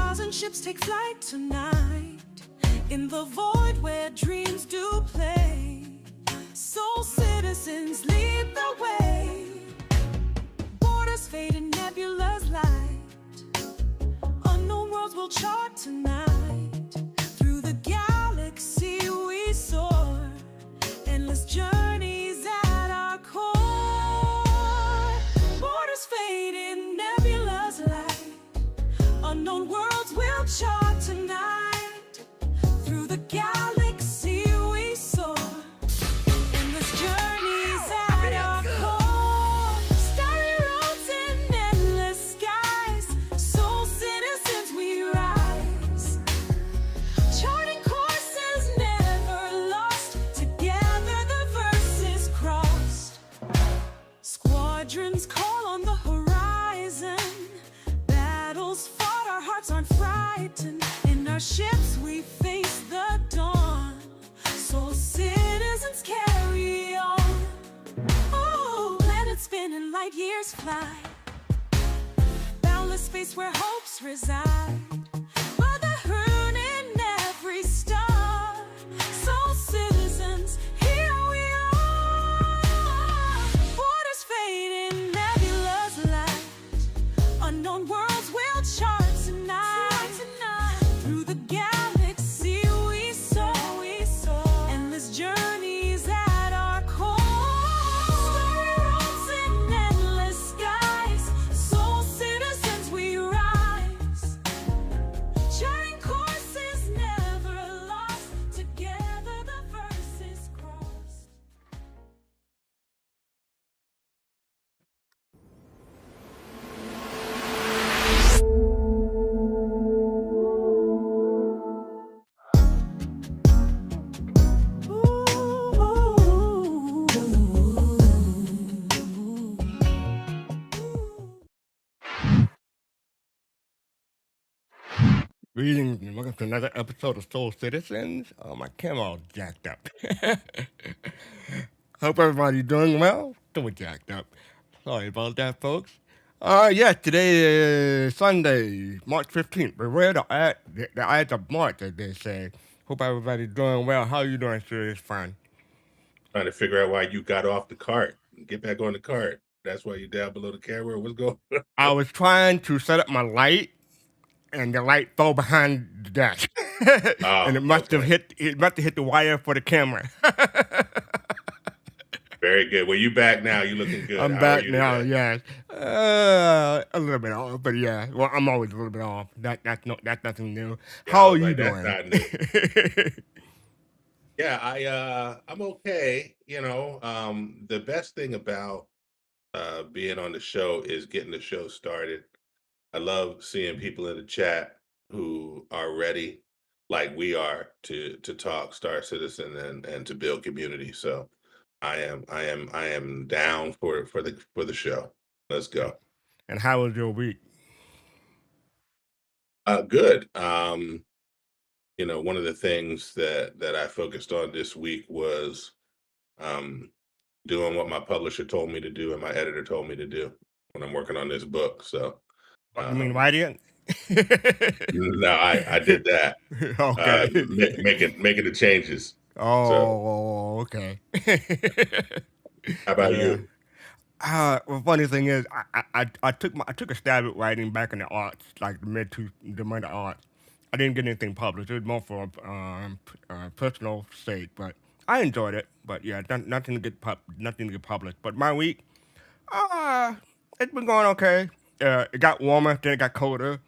stars and ships take flight tonight, in the void where dreams do play. Soul citizens lead the way. Borders fade in nebula's light. Unknown worlds will chart tonight. Through the galaxy we soar. Endless journeys at our core. Borders fade in nebula's light. Unknown worlds will chart tonight. Through the galaxy we soar. Endless journeys at our core. Starry roads in endless skies. Soul citizens we rise. Charting courses never lost. Together the verses crossed. Squadrons call on the horizon. Battles fought, our hearts aren't frightened. In our ships we face the dawn. Soul citizens carry on. Oh, planets spin and light years fly. Boundless space where hopes reside. Brotherhood in every star. Soul citizens, here we are. Borders fade in nebula's light. Unknown worlds will chart tonight. Through the galaxy we soar. Endless journeys at our core. Starry roads in endless skies. Soul citizens we rise. Charting courses never lost. Together the verses crossed. Greetings and welcome to another episode of Soul Citizens. Oh, my camera all jacked up. Hope everybody's doing well. Still jacked up. Sorry about that, folks. Today is Sunday, March 15th. Beware the Ides of March, as they say. Hope everybody's doing well. How you doing, SeriousFun? Trying to figure out why you got off the cart. Get back on the cart. That's why you down below the camera. What's going on? I was trying to set up my light, and the light fell behind the desk. And it must have hit the wire for the camera. Very good. Well, you back now. You looking good. I'm How back are you now, today? yes. A little bit off, but yeah. Well, I'm always a little bit off. That's nothing new. Yeah, How I are was you like, doing? that's not new. Yeah, I'm okay. The best thing about being on the show is getting the show started. I love seeing people in the chat who are ready, like we are, to talk Star Citizen and to build community. So I am down for the show. Let's go. And how was your week? Good. One of the things that I focused on this week was doing what my publisher told me to do and my editor told me to do when I'm working on this book. So You mean writing? no, I did that. Okay. Making the changes. So Oh, okay. how about Yeah. you? Well, funny thing is, I took a stab at writing back in the arts, like the mid arts. I didn't get anything published. It was more for personal sake, but I enjoyed it. But yeah, nothing to get published. But my week, uh, it's been going okay. It got warmer, then it got colder,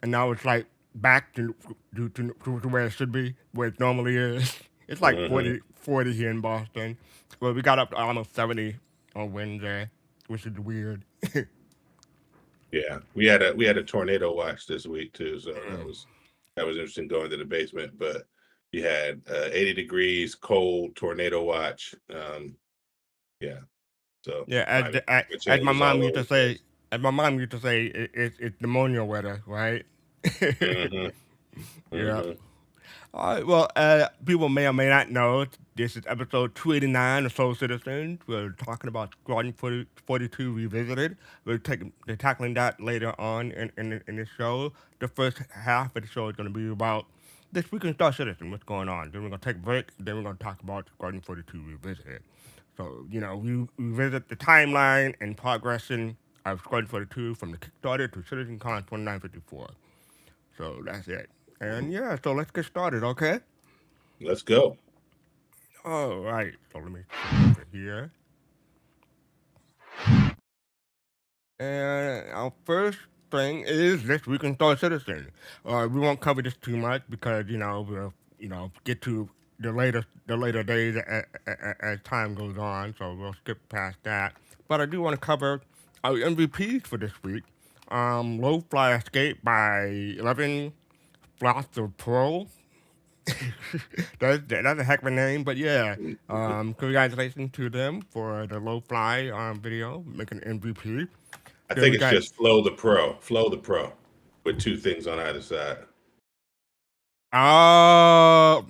and now it's like back to where it should be, where it normally is. It's like hmm 40 here in Boston. Well, we got up to almost 70 on Wednesday, which is weird. Yeah, we had a tornado watch this week too, so that was interesting going to the basement. But you had 80 degrees, cold, tornado watch. Yeah, so Yeah, climate as my change is mom all used over to the say, place. it's pneumonia weather, right? hmm Yeah. hmm All right. Well, people may or may not know this is episode 289 of Soul Citizens. We're talking about Squadron 42 Revisited. They're tackling that later on in the show. The first half of the show is going to be about this week in Star Citizen, what's going on. Then we're going to take a break. Then we're going to talk about Squadron 42 Revisited. So, we revisit the timeline and progression of Squadron 42 from the Kickstarter to CitizenCon 2954. So that's it. And yeah, so let's get started, okay? Let's go. All right. So let me switch over here. And our first thing is this week in Star Citizen. We won't cover this too much because we'll get to the later days as time goes on. So we'll skip past that. But I do want to cover our MVPs for this week. Low Fly Escape by 11 Floss of Pro. that's a heck of a name, but yeah. Congratulations to them for the low fly video, making MVP. I Then think we it's got just Flow the Pro, with two things on either side. uh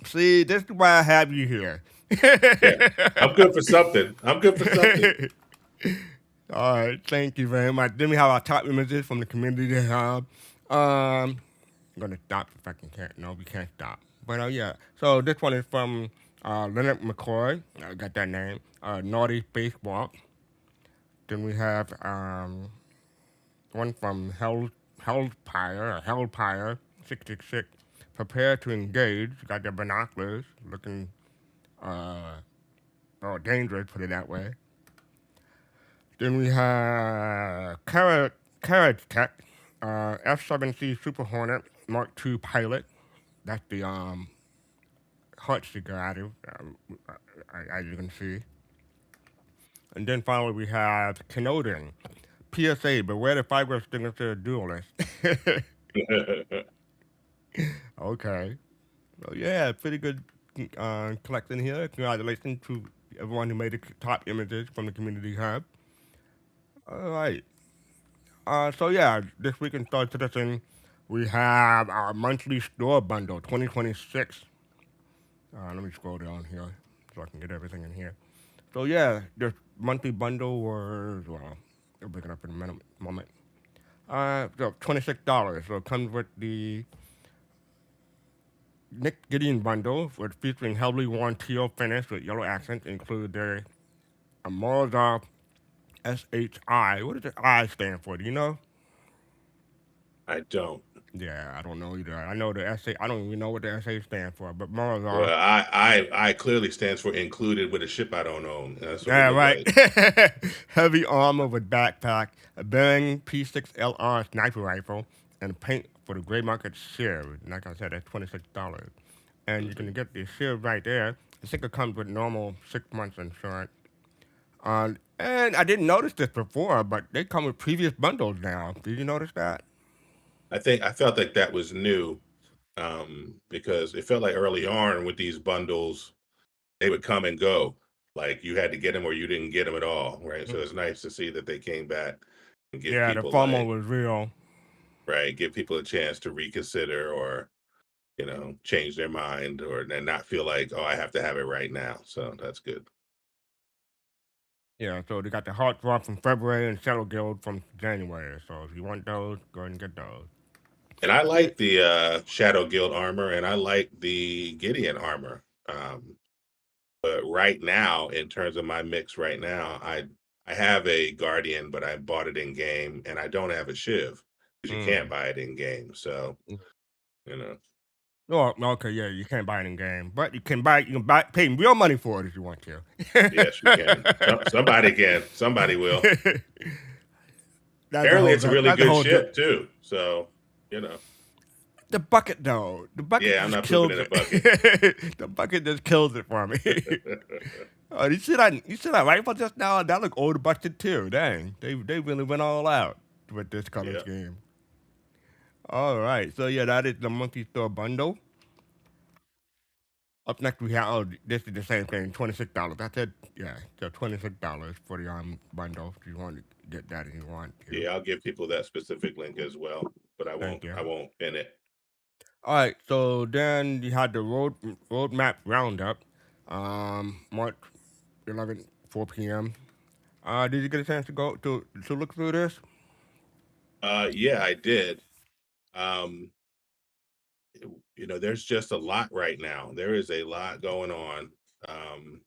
see, this is why I have you here. Yeah, I'm good for something. I'm good for something. All right, thank you very much. Then we have our top images from the community hub. I'm gonna stop if I can't. No, we can't stop. But yeah, so this one is from Leonard McCoy. I got that name. Naughty Spacewalk. Then we have one from Hellpire 666. Prepare to engage. Got their binoculars, looking dangerous. Put it that way. Then we have Carrot Tech, F-7C Super Hornet Mark II pilot. That's the heart seeker item, as you can see. And then finally we have Kenodin, PSA, beware the fiber signature duelist. Okay. So yeah, pretty good collection here. Congratulations to everyone who made the top images from the community hub. All right. So yeah, this week in Star Citizen, we have our monthly store bundle 2026. Let me scroll down here so I can get everything in here. So yeah, this monthly bundle was I'll pick it up in a moment. So $26. So it comes with the Nick Gideon bundle, with featuring heavily worn teal finish with yellow accents, include their Morozov SHI. What does the I stand for? Do you know? I don't. Yeah, I don't know either. I know the SA. I don't even know what the SA stands for, but Well, Morozov. I clearly stands for included with a ship I don't own. That's what it Yeah, looked right. like. Heavy armor with backpack, a Bering P6LR sniper rifle, and paint for the gray market shield. Like I said, that's $26. And you can Hmm. get the shield right there. I think it comes with normal 6 months insurance. And I didn't notice this before, but they come with previous bundles now. Did you notice that? I felt like that was new, because it felt like early on with these bundles, they would come and go. Like you had to get them or you didn't get them at all, right? So it's nice to see that they came back and give Yeah, the people FOMO like, was real. right, give people a chance to reconsider or, change their mind or and not feel like, oh, I have to have it right now. So that's good. Yeah, so they got the Heart Drop from February and Shadow Guild from January. So if you want those, go ahead and get those. And I Yeah. like the Shadow Guild armor and I like the Gideon armor. But right now, in terms of my mix right now, I have a Guardian, but I bought it in game, and I don't have a Shiv because you can't Mm. buy it in game. So you know, Oh, okay, yeah, you can't buy it in game, but you can buy pay real money for it if you want to. yes, you can. Somebody can. Somebody will. that's a Apparently, whole it's a really that's a good whole ship too. So the bucket though. The bucket yeah, I'm just not pooping kills in a it. bucket. The bucket just kills it for me. Oh, you see that rifle just now? That look old busted too. Dang, they really went all out with this color Yeah, scheme. All right, so yeah, that is the monthly store bundle. Up next we have this is the same thing, $26. That's it. Yeah, so $26 for the bundle if you want to get that if you want to. yeah. I'll give people that specific link as well, but I won't. Thank you. I won't pin it. All right, so then you had the roadmap roundup, March 11th, 4 p.m. Did you get a chance to go to look through this? Yeah, I did. Um, there's just a lot right now. There is a lot going on um,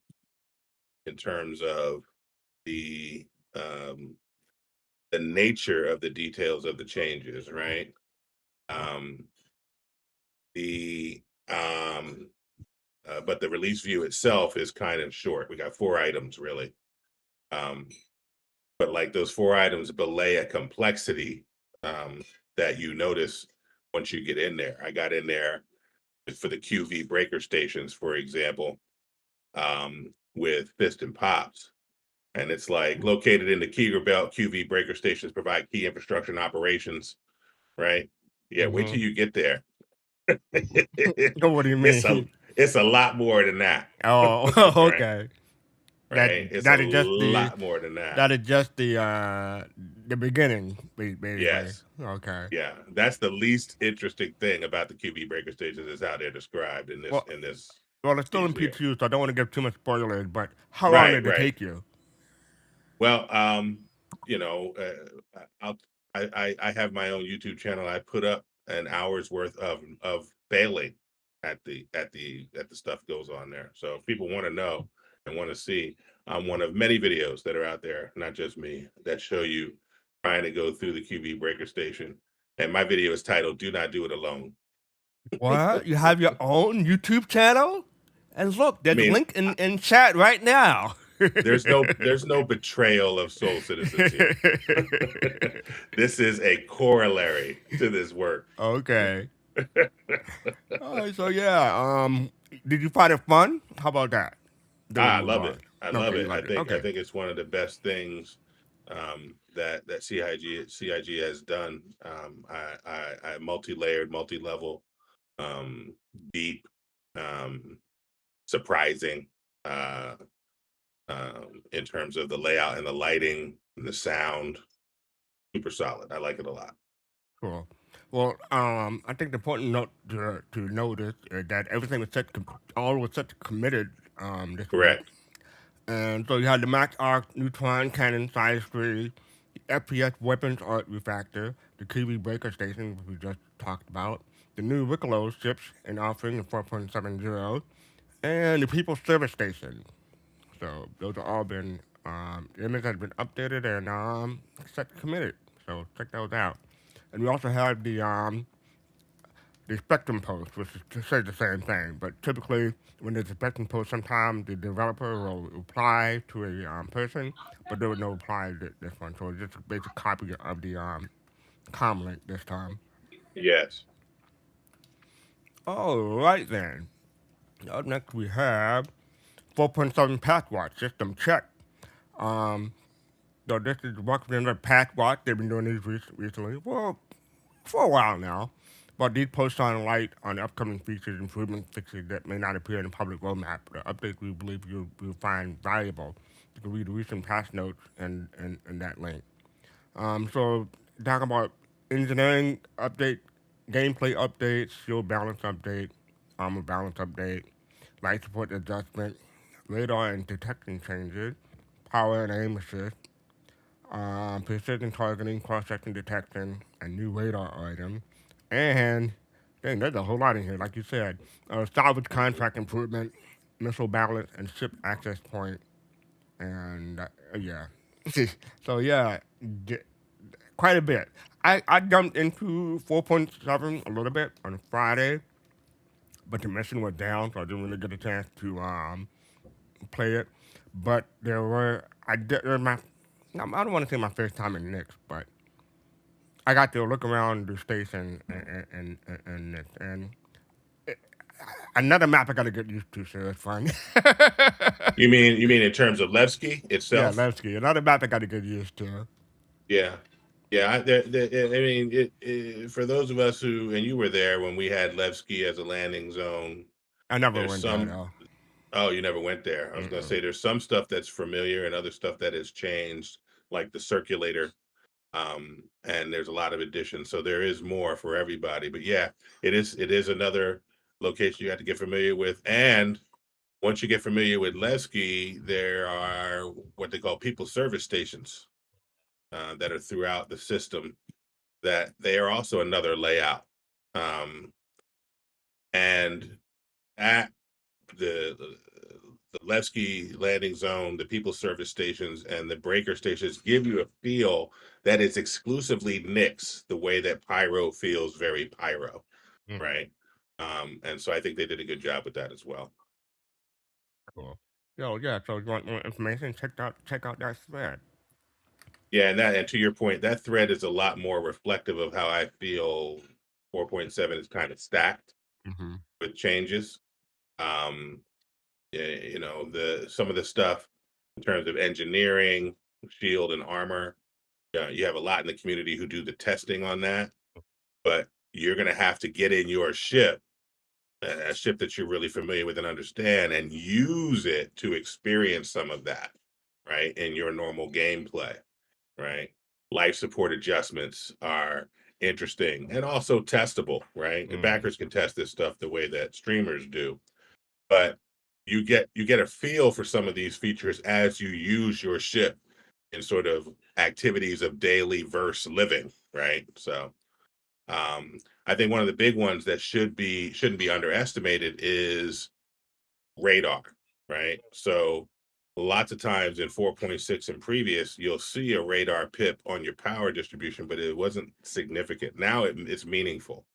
in terms of the um, the nature of the details of the changes, right? Um, the but the release view itself is kind of short. We got 4 items really, um, but like those 4 items belay a complexity that you notice once you get in there. I got in there for the QV breaker stations, for example, with fist and pops. And it's like located in the Kegel belt, QV breaker stations provide key infrastructure and operations, right? Yeah, wait Mm-hmm. till you get there. What do you it's a mean? it's a lot more than that. Oh, Right. okay. That Right. It's a that is just the lot more than that. that is just the beginning, basically. Yes. Okay. Yeah. That's the least interesting thing about the QV breaker stations is how they're described in this Well, in this well, it's still in piece here. P2, so I don't want to give too much spoilers. But how long Right, did it right. take you? Well, you know, I'll I have my own YouTube channel. I put up an hour's worth of failing at the stuff goes on there. So if people want to know and want to see, I'm one of many videos that are out there, not just me, that show you trying to go through the QB breaker station. And my video is titled "Do Not Do It Alone." What? You have your own YouTube channel? And look, I there's a mean, link in chat right now. there's no betrayal of soul citizens here. This is a corollary to this work. Okay. All right, so yeah, did you find it fun? How about that? Then we'll I move love on. it. I love Okay, you it. I liked it. think I Okay. think it's one of the best things that CIG has done. I multi-layered, multi-level, um, deep, um, surprising uh, in terms of the layout and the lighting and the sound. Super solid. I like it a lot. Cool. Well, I think the important note to notice is that everything was all was set to committed this week. Correct. And so you had the Max Arc Neutron Cannon Size 3, the FPS Weapons Art Refactor, the Kiwi Breaker Station, which we just talked about, the new Wicklow ships in offering in 4.70, and the People's Service Station. So those have all been, the image has been updated and set to committed. So check those out. And we also have the Spectrum post, which says the same thing, but typically when there's a Spectrum post, sometimes the developer will reply to a person, but there was no reply to this one, so it's just a basic copy of the com link this time. Yes. All right then. Up next we have 4.7 Pathwatch system check. Um, so this is welcome to another Pathwatch. They've been doing these recently. Well, for a while now. But these posts shine light on upcoming features, improvements, fixes that may not appear in the public roadmap. The updates we believe you'll find valuable. You can read the recent patch notes and that link. So, talk about engineering update, gameplay updates, fuel balance update, armor balance update, light support adjustment, radar and detection changes, power and aim assist, precision targeting, cross-section detection, a new radar item, and dang, there's a whole lot in here. Like you said, salvage contract improvement, missile balance, and ship access point, and yeah. So yeah, d- quite a bit. I jumped into 4.7 a little bit on Friday, but the mission was down, so I didn't really get a chance to play it. But there were I did my I don't want to say my first time in Knicks, but I got to look around the station and another map I got to get used to. So it's fun. You mean in terms of Levski Yeah, itself? Levski. Another map I got to get used to. Yeah. Yeah, I mean, for those of us who, and you were there when we had Levski as a landing zone, I never there's went there some, though. oh, you never went there. I was going to Mm-mm. say there's some stuff that's familiar and other stuff that has changed, like the circulator. And there's a lot of additions, so there is more for everybody. But yeah, it is another location you have to get familiar with. And once you get familiar with Lesky, there are what they call people service stations that are throughout the system, that they are also another layout. Um, and at the Levski landing zone, the people service stations, and the breaker stations give you a feel that it's exclusively Nyx, the way that Pyro feels very Pyro, Mm, right? And so I think they did a good job with that as well. cool. Yo, yeah. So you want more information? Check out that thread. Yeah, and to your point, that thread is a lot more reflective of how I feel 4.7 is kind of stacked Mm-hmm. with changes. Um, the some of the stuff in terms of engineering, shield and armor. Yeah, you have a lot in the community who do the testing on that, but you're going to have to get in your ship, a ship that you're really familiar with and understand, and use it to experience some of that, right, in your normal gameplay, right? Life support adjustments are interesting and also testable, right? And Mm. backers can test this stuff the way that streamers do, but you get a feel for some of these features as you use your ship in sort of activities of daily verse living, right? So I think one of the big ones that shouldn't be underestimated is radar, right? So lots of times in 4.6 and previous, you'll see a radar pip on your power distribution, but it wasn't significant. Now it's meaningful,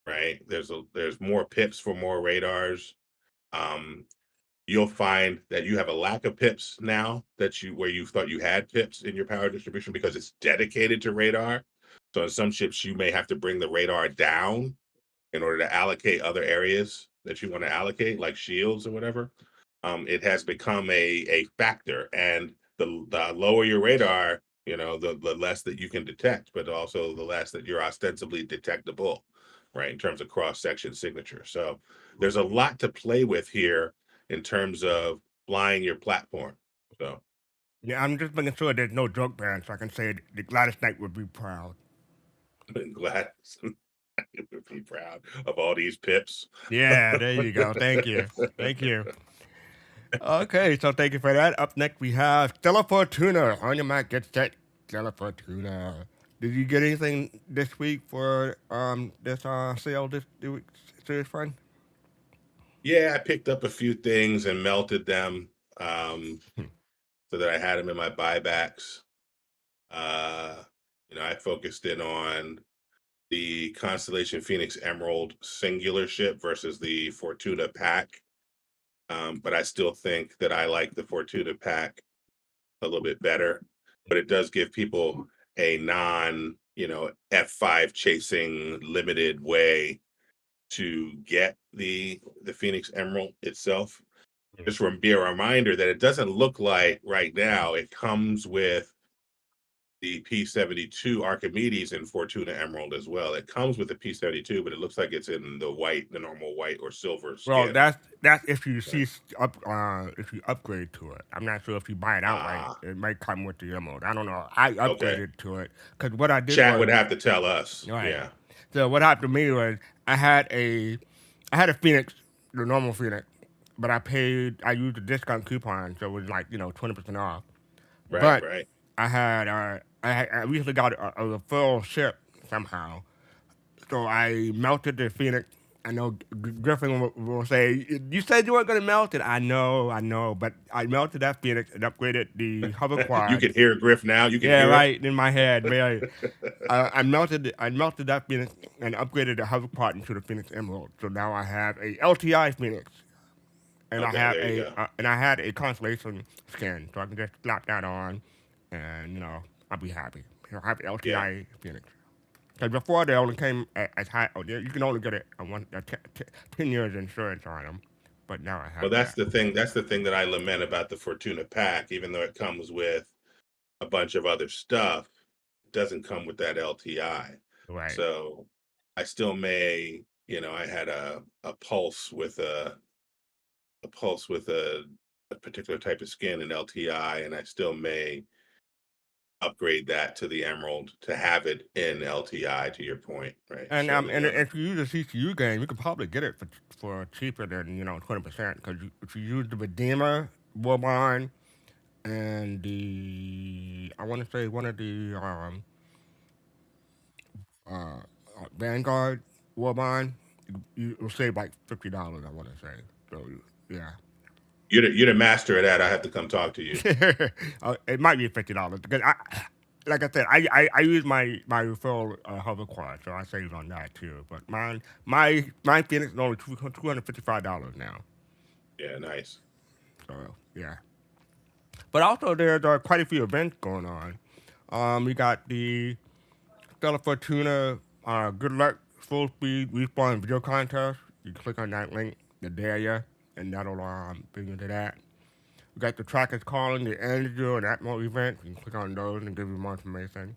right? There's more pips for more radars. Um, you'll find that you have a lack of pips now that you where you thought you had pips in your power distribution because it's dedicated to radar. So in some ships, you may have to bring the radar down in order to allocate other areas that you want to allocate, like shields or whatever. It has become a factor, and the lower your radar, the less that you can detect, but also the less that you're ostensibly detectable, right? In terms of cross section signature. So there's a lot to play with here in terms of flying your platform. So Yeah, I'm just making sure there's no joke bands, so I can say the Gladys Knight would be proud. I'm glad you would be proud of all these pips. Yeah, there you go. Thank you. Thank you. Okay, so thank you for that. Up next, we have Stella Fortuna. On your mic, get set. Stella Fortuna. Did you get anything this week for this sale this week? Serious fun? Yeah, I picked up a few things and melted them um, so that I had them in my buybacks. Uh, I focused in on the Constellation Phoenix Emerald singular ship versus the Fortuna pack. But I still think that I like the Fortuna pack a little bit better. But it does give people a non, F5 chasing limited way to get the Phoenix Emerald itself. Just be a reminder that it doesn't look like right now it comes with the P72 Archimedes and Fortuna Emerald as well. It comes with the P72, but it looks like it's in the normal white or silver Well, skin. that's if you Right. see if you upgrade to it. I'm not sure if you buy it outright. Ah, It might come with the emerald. I don't know. I okay. upgraded to it because what I did Chat would was have to tell us. right. Yeah. So what happened to me was I had a I had a Phoenix, the normal Phoenix, but I used a discount coupon, so it was like 20% off. Right, But right. I recently got a referral ship somehow, so I melted the Phoenix. I know Griffin will say, "You said you weren't going to melt it." I know, but I melted that Phoenix and upgraded the hover You quad. can hear Griff now. You can Yeah, hear right in my head. Very. I melted that Phoenix and upgraded the hover quad into the Phoenix Emerald. So now I have a LTI Phoenix, and Okay, there you go. I had a Constellation skin, so I can just slap that on, and I'll be happy. I have Yeah. LTI Phoenix. Because before they only came as high. Oh, you can only get it on 10 years insurance on them, but now I Well, have that's that. the thing. That's the thing that I lament about the Fortuna pack, even though it comes with a bunch of other stuff, it doesn't come with that LTI. Right. So I still may, I had a pulse with a particular type of skin in LTI, and I still may upgrade that to the Emerald to have it in LTI. To your point, right? So And if you use a CCU game, you could probably get it for cheaper than 20%. Because if you use the Redeemer Warbond and the I want to say one of the uh, Vanguard Warbond, you'll save like $50. I want to say. So yeah. you're the master of that. I have to come talk to you. It might be $50 because like I said, I use my referral hovercard, so I save on that too. But my Phoenix is only $255 now. Yeah, nice. So yeah. But also there's quite a few events going on. We got the Stella Fortuna Good Luck Full Speed Respawn Video Contest. You click on that link, the dare ya, and that'll bring you to that. We got the Trackers Calling, the Angel and Admiral event. You can click on those and give you more information.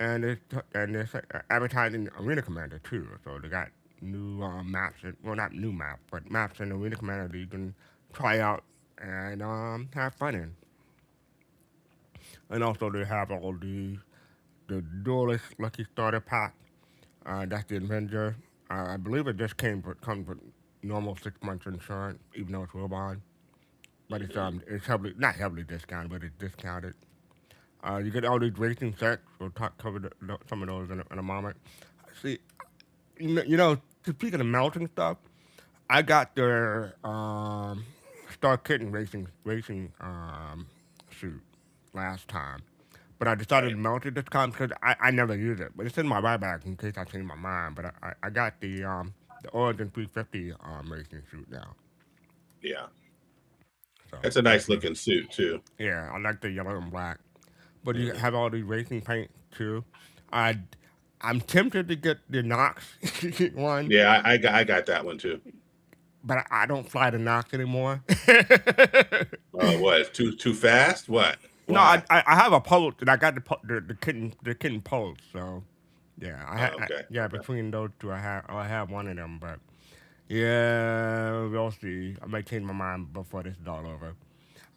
And there's advertising Arena Commander too. So they got new maps, well not new maps, but maps in Arena Commander that you can try out and have fun in. And also they have all the Duelist Lucky Starter Pack. That's the Avenger. I believe it just comes with normal 6 months insurance, even though it's Robon. But it's heavily not heavily discounted, but it's discounted. You get all these racing sets. We'll cover some of those in a moment. See, speaking of melting stuff, I got the Star Kitten racing suit last time, but I decided Right. to melt it this time because I never use it. But it's in my buyback in case I change my mind. But I got the Origin 350 racing suit now. Yeah, So that's a that's nice good. looking suit too. Yeah, I like the yellow and black. But you Hmm. have all these racing paint too. I I'm tempted to get the Knox one, Yeah, I got that one too. but I don't fly the Knox anymore. What? It's too fast? What? No, Why? I have a Pulse and I got the kitten Pulse. So yeah, Okay, yeah, okay. between those two I have one of them. But yeah, we'll see. I may change my mind before this is all over.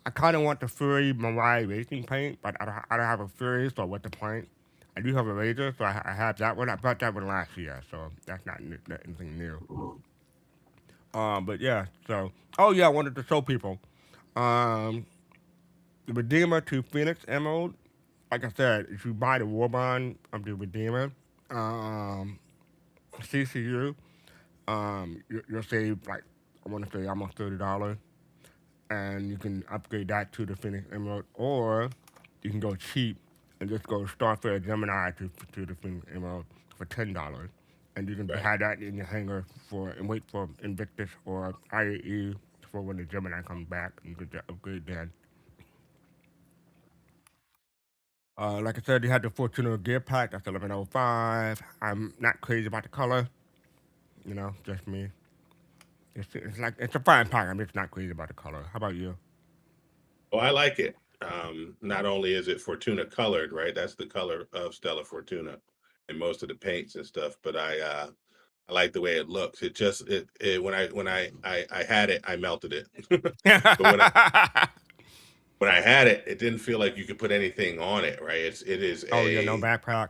I kind of want the Fury Mirai racing paint, but I don't have a Fury, so what's the point? I do have a Razor, so I have that one. I bought that one last year, so that's not anything new. But yeah, so oh yeah, I wanted to show people. Um, the Redeemer to Phoenix Emerald. Like I said, if you buy the Warbond of the Redeemer, um, CCU, you'll save like I want to say almost $30, and you can upgrade that to the Phoenix Emerald, or you can go cheap and just go Starfare Gemini to the Phoenix Emerald for $10, and you can Right. have that in your hangar for and wait for Invictus or IAE for when the Gemini comes back, and you get that upgrade then. Like I said, you had the Fortuna Gear Pack. That's 1105. I'm not crazy about the color. Just me. It's like it's a fine pack. I'm just not crazy about the color. How about you? Well, I like it. Not only is it Fortuna colored, right? That's the color of Stella Fortuna and most of the paints and stuff, but I like the way it looks. It just it when I had it, I melted it. But when I had it, it didn't feel like you could put anything on it, right? It is Oh yeah, no a backpack.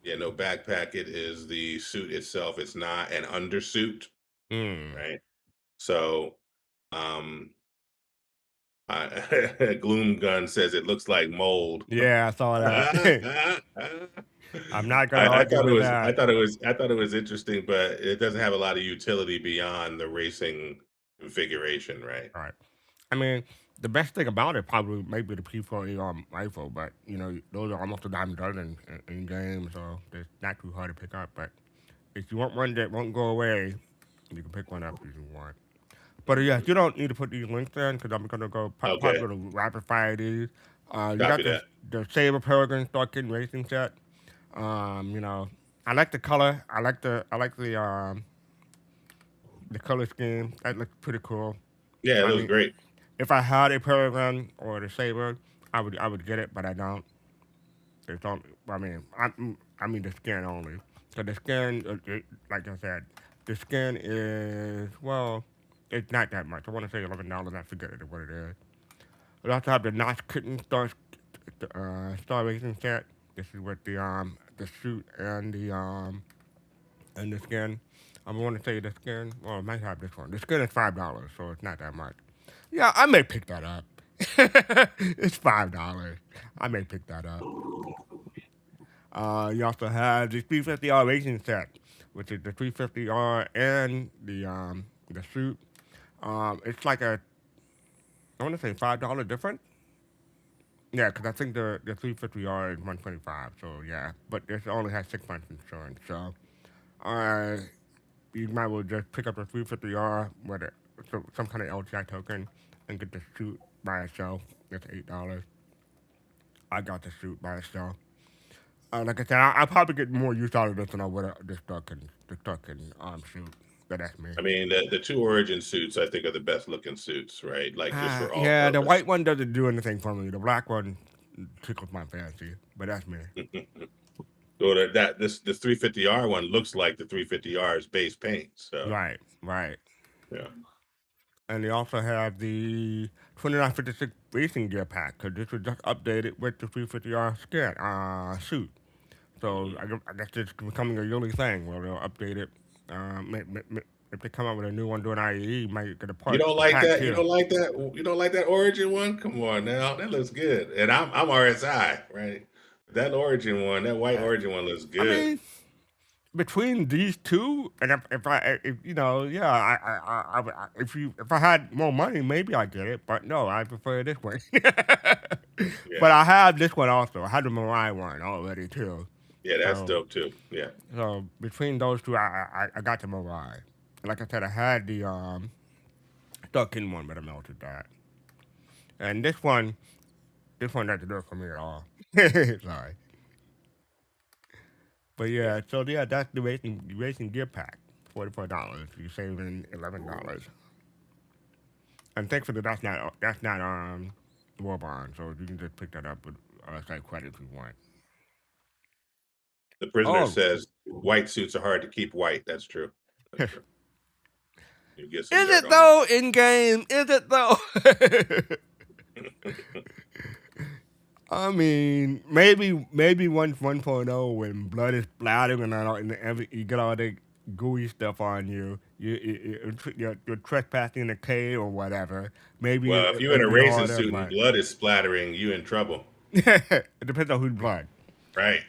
yeah, no backpack. It is the suit itself. It's not an undersuit, Mm. right? So um Gloom Gun says it looks like mold. Yeah, I saw that. I, I'm not gonna I argue thought it with was I that. thought it was I thought it was interesting, but it doesn't have a lot of utility beyond the racing configuration, right? All right. I mean, the best thing about it probably maybe the P40 rifle, but those are almost a dime a dozen in games, so it's not too hard to pick up. But if you want one that won't go away, you can pick one up if you want. But yeah, Mhm. you don't need to put these links in because I'm gonna go probably Okay, gonna rapid fire these. You copy got that. the Saber Peregrine Start Kitten Racing set. I like the color. I like the color scheme. That looks pretty cool. Yeah, I that was mean, great. if I had a Peregrine or the Saber, I would get it, but I don't. It's on. I mean the skin only. So the skin, like I said, the skin is it's not that much. I want to say $11. I forget what it is. We also have the Notch Kitten Star Racing set. This is with the suit and the skin. I want to say the skin. Well, I might have this one. The skin is $5, so it's not that much. Yeah, I may pick that up. It's $5. I may pick that up. You also have the 350R racing set, which is the 350R and the suit. It's like I want to say $5 difference. Yeah, because I think the 350R is 125. So yeah, but this only has 6 months insurance. So uh, you might well just pick up the 350R with some kind of LTI token and get the suit by itself. That's $8. I got the suit by itself. Like I said, I'll probably get more use out of this than I would the stuck and suit. But that's me. I mean, the two Origin suits I think are the best looking suits, right? Like just for all Yeah, the purpose. white one doesn't do anything for me. The black one tickles my fancy, but that's me. So this 350R one looks like the 350R's base paint. So Right, right. yeah. And they also have the 2956 racing gear pack because this was just updated with the 350R suit. So Mhm. I guess it's becoming a yearly thing where they'll update it. If they come out with a new one doing IEE, you might get You don't a like pack that? You too. don't like that? You don't like that Origin one? Come on now, that looks good. And I'm RSI, right? That Origin one, that white Uh, Origin one looks I good. mean, between these two, and if you know, yeah, if I had more money, maybe I'd get it. But no, I prefer this one. Yeah, But I have this one also. I have the Mariah one already too. yeah, that's So dope too. Yeah, so between those two, I got the Mariah. Like I said, I had the stuck in one, but I melted that. And this one doesn't do it for me at all. Sorry. But yeah. yeah, so yeah, that's the racing gear pack. $44. You're saving $11. And thankfully, that's not War Bond, so you can just pick that up with site credit if you want. The prisoner Oh, says white suits are hard to keep white. That's true. That's is true. You get some dirt it on though? In game, is it though? it. I mean, maybe once 1.0 when blood is splattering and you get all the gooey stuff on you, you're trespassing in a cave or whatever. Maybe Well, if you're in it'll a be racing harder, suit and but blood is splattering, you in trouble, it depends on whose blood. right?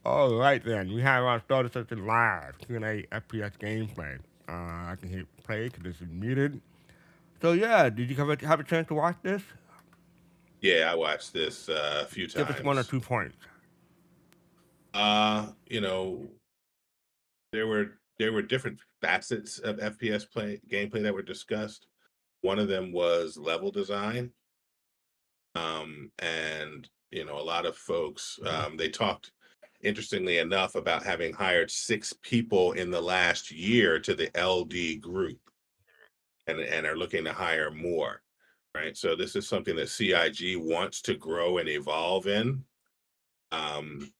All right then, we have our starter session live Q&A FPS gameplay. I can hit play because this is muted. So yeah, did you have a chance to watch this? Yeah, I watched this a few Give us 1 or 2 times. points. You know, there were different facets of FPS play gameplay that were discussed. One of them was level design. And a lot of folks they talked interestingly enough about having hired 6 people in the last year to the LD group and are looking to hire more. Right. So this is something that CIG wants to grow and evolve in. Um,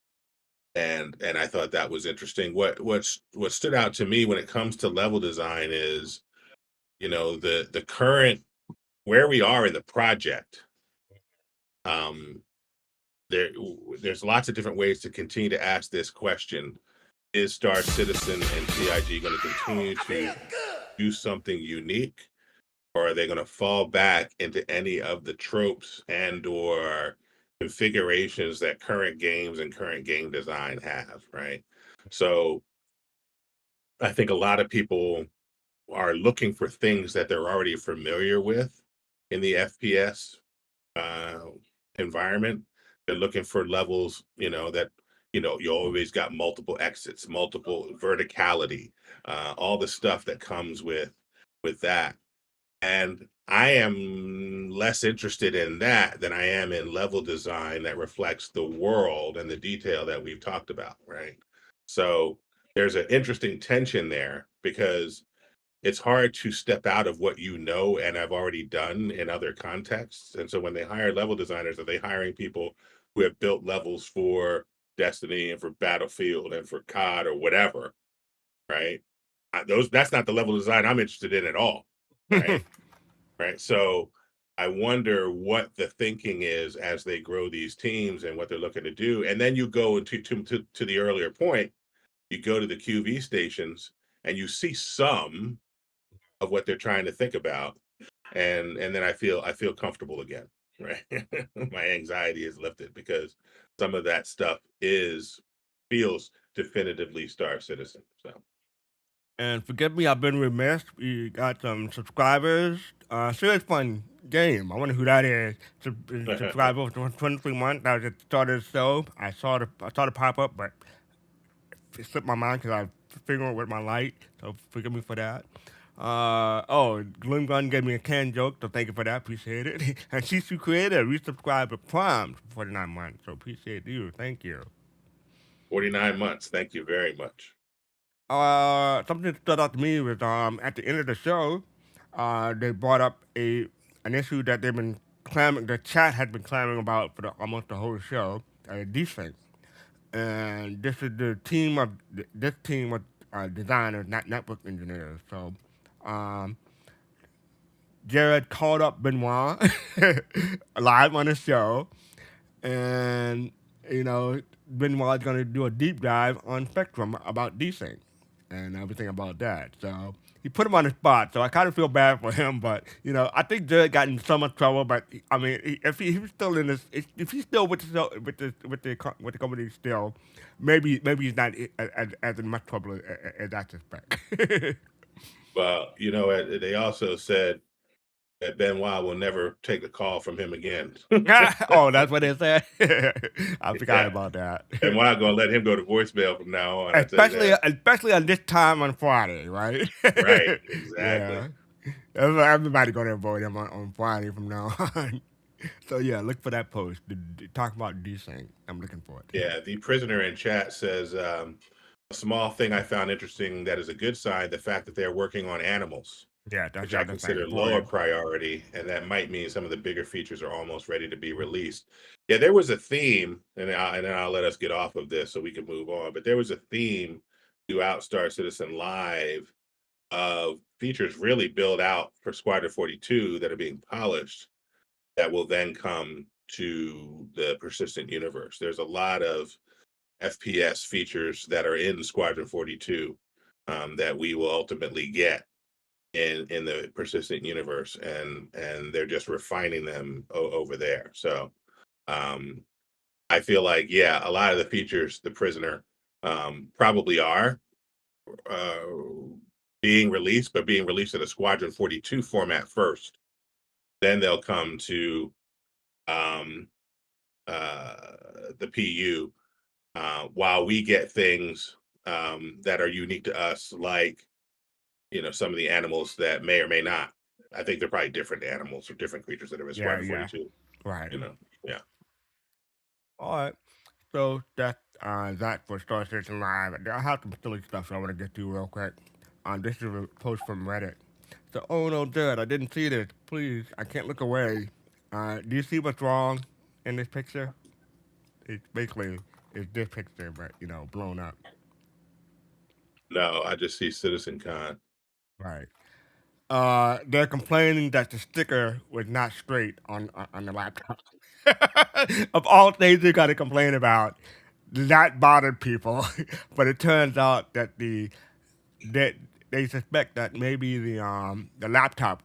and I thought that was interesting. What stood out to me when it comes to level design is, the current where we are in the project. Um, there's lots of different ways to continue to ask this question. Is Star Citizen and CIG going to continue to do something unique, or are they going to fall back into any of the tropes and or configurations that current games and current game design have, right? So I think a lot of people are looking for things that they're already familiar with in the FPS uh, environment. They're looking for levels, that you always got multiple exits, multiple verticality, all the stuff that comes with that. And I am less interested in that than I am in level design that reflects the world and the detail that we've talked about, right? So there's an interesting tension there because it's hard to step out of what you know and have already done in other contexts. And so when they hire level designers, are they hiring people who have built levels for Destiny and for Battlefield and for COD or whatever, right? That's not the level design I'm interested in at all, right? Right. So I wonder what the thinking is as they grow these teams and what they're looking to do. And then you go to the earlier point, you go to the QV stations and you see some of what they're trying to think about, and then I feel comfortable again, right? My anxiety is lifted because some of that stuff is feels definitively Star Citizen. So And forgive me, I've been remiss. We got some subscribers. SeriousSfun game. I wonder who that is. Subscriber for 23 months. That was at the start of the show. I saw the pop up, but it slipped my mind because I was figuring with my light. So forgive me for that. Glim Gun gave me a canned joke, so thank you for that. Appreciate it. And Shisu Creator resubscribed to Prime for 49 months. So appreciate you. Thank you. 49 months. Thank you very much. Something that stood out to me was at the end of the show, they brought up an issue that they've been clamoring, the chat had been clamoring about for almost the whole show, desync. And this team of designers, not network engineers. So, um, Jared called up Benoit live on the show, and Benoit's gonna do a deep dive on Spectrum about desync and everything about that. So he put him on the spot. So I kind of feel bad for him, but I think Jared got in so much trouble. But I mean, if he was still in this, if he's still with the company still, maybe he's not as in much trouble as I suspect. But they also said that Benoit will never take a call from him again. Oh, that's what they said. I forgot Yeah, about that. Benoit gonna let him go to voicemail from now on. I tell you especially that. especially on this time on Friday, right? Right, exactly. Yeah, everybody gonna avoid him on Friday from now on. So yeah, look for that post. Talk about desync. I'm looking for it. Yeah, the prisoner in chat says a small thing I found interesting that is a good sign, the fact that they're working on animals, Yeah, that's which the I other thing. consider lower Important. priority, and that might mean some of the bigger features are almost ready to be released. Yeah, there was a theme, and then I'll let us get off of this so we can move on. But there was a theme throughout Star Citizen Live of features really built out for Squadron 42 that are being polished that will then come to the persistent universe. There's a lot of FPS features that are in Squadron 42 that we will ultimately get in the persistent universe, and they're just refining them over there. So um, I feel like, yeah, a lot of the features the prisoner probably are uh, being released, but being released in a Squadron 42 format first. Then they'll come to um, uh, the PU while we get things that are unique to us, like some of the animals that may or may not. I think they're probably different animals or different creatures that are in Yeah, Squadron yeah, 42. right. Yeah. All right. So that's that for Star Citizen Live. I have some silly stuff I want to get to real quick. This is a post from Reddit. So, oh no, Jared, I didn't see this. Please, I can't look away. Do you see what's wrong in this picture? It's basically it's this picture, but blown up. No, I just see Citizen Con. Right. They're complaining that the sticker was not straight on the laptop. Of all things you got to complain about, that bothered people. But it turns out that that they suspect that maybe the laptop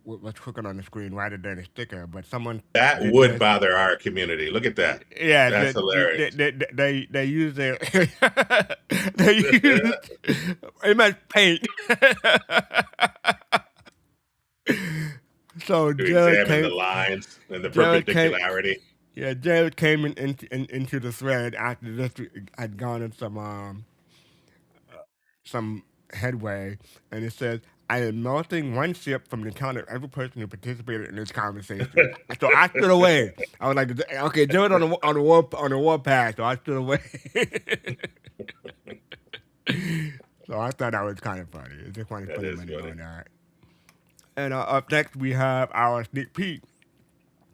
was crooked on the screen rather than a sticker. But someone That did would this. bother our community. Look at that. Yeah, That's hilarious. they use their they use image paint. So To examine the lines and the Jared came, perpendicularity. yeah, Jared came into the thread after this had gone in some headway, and it says, "I am melting one ship from the count of every person who participated in this conversation." So I stood away. I was like, "Okay, Jared on the warpath." So I stood away. So I thought that was kind of funny. It's just funny, That funny is money funny. doing that. And up next we have our sneak peek.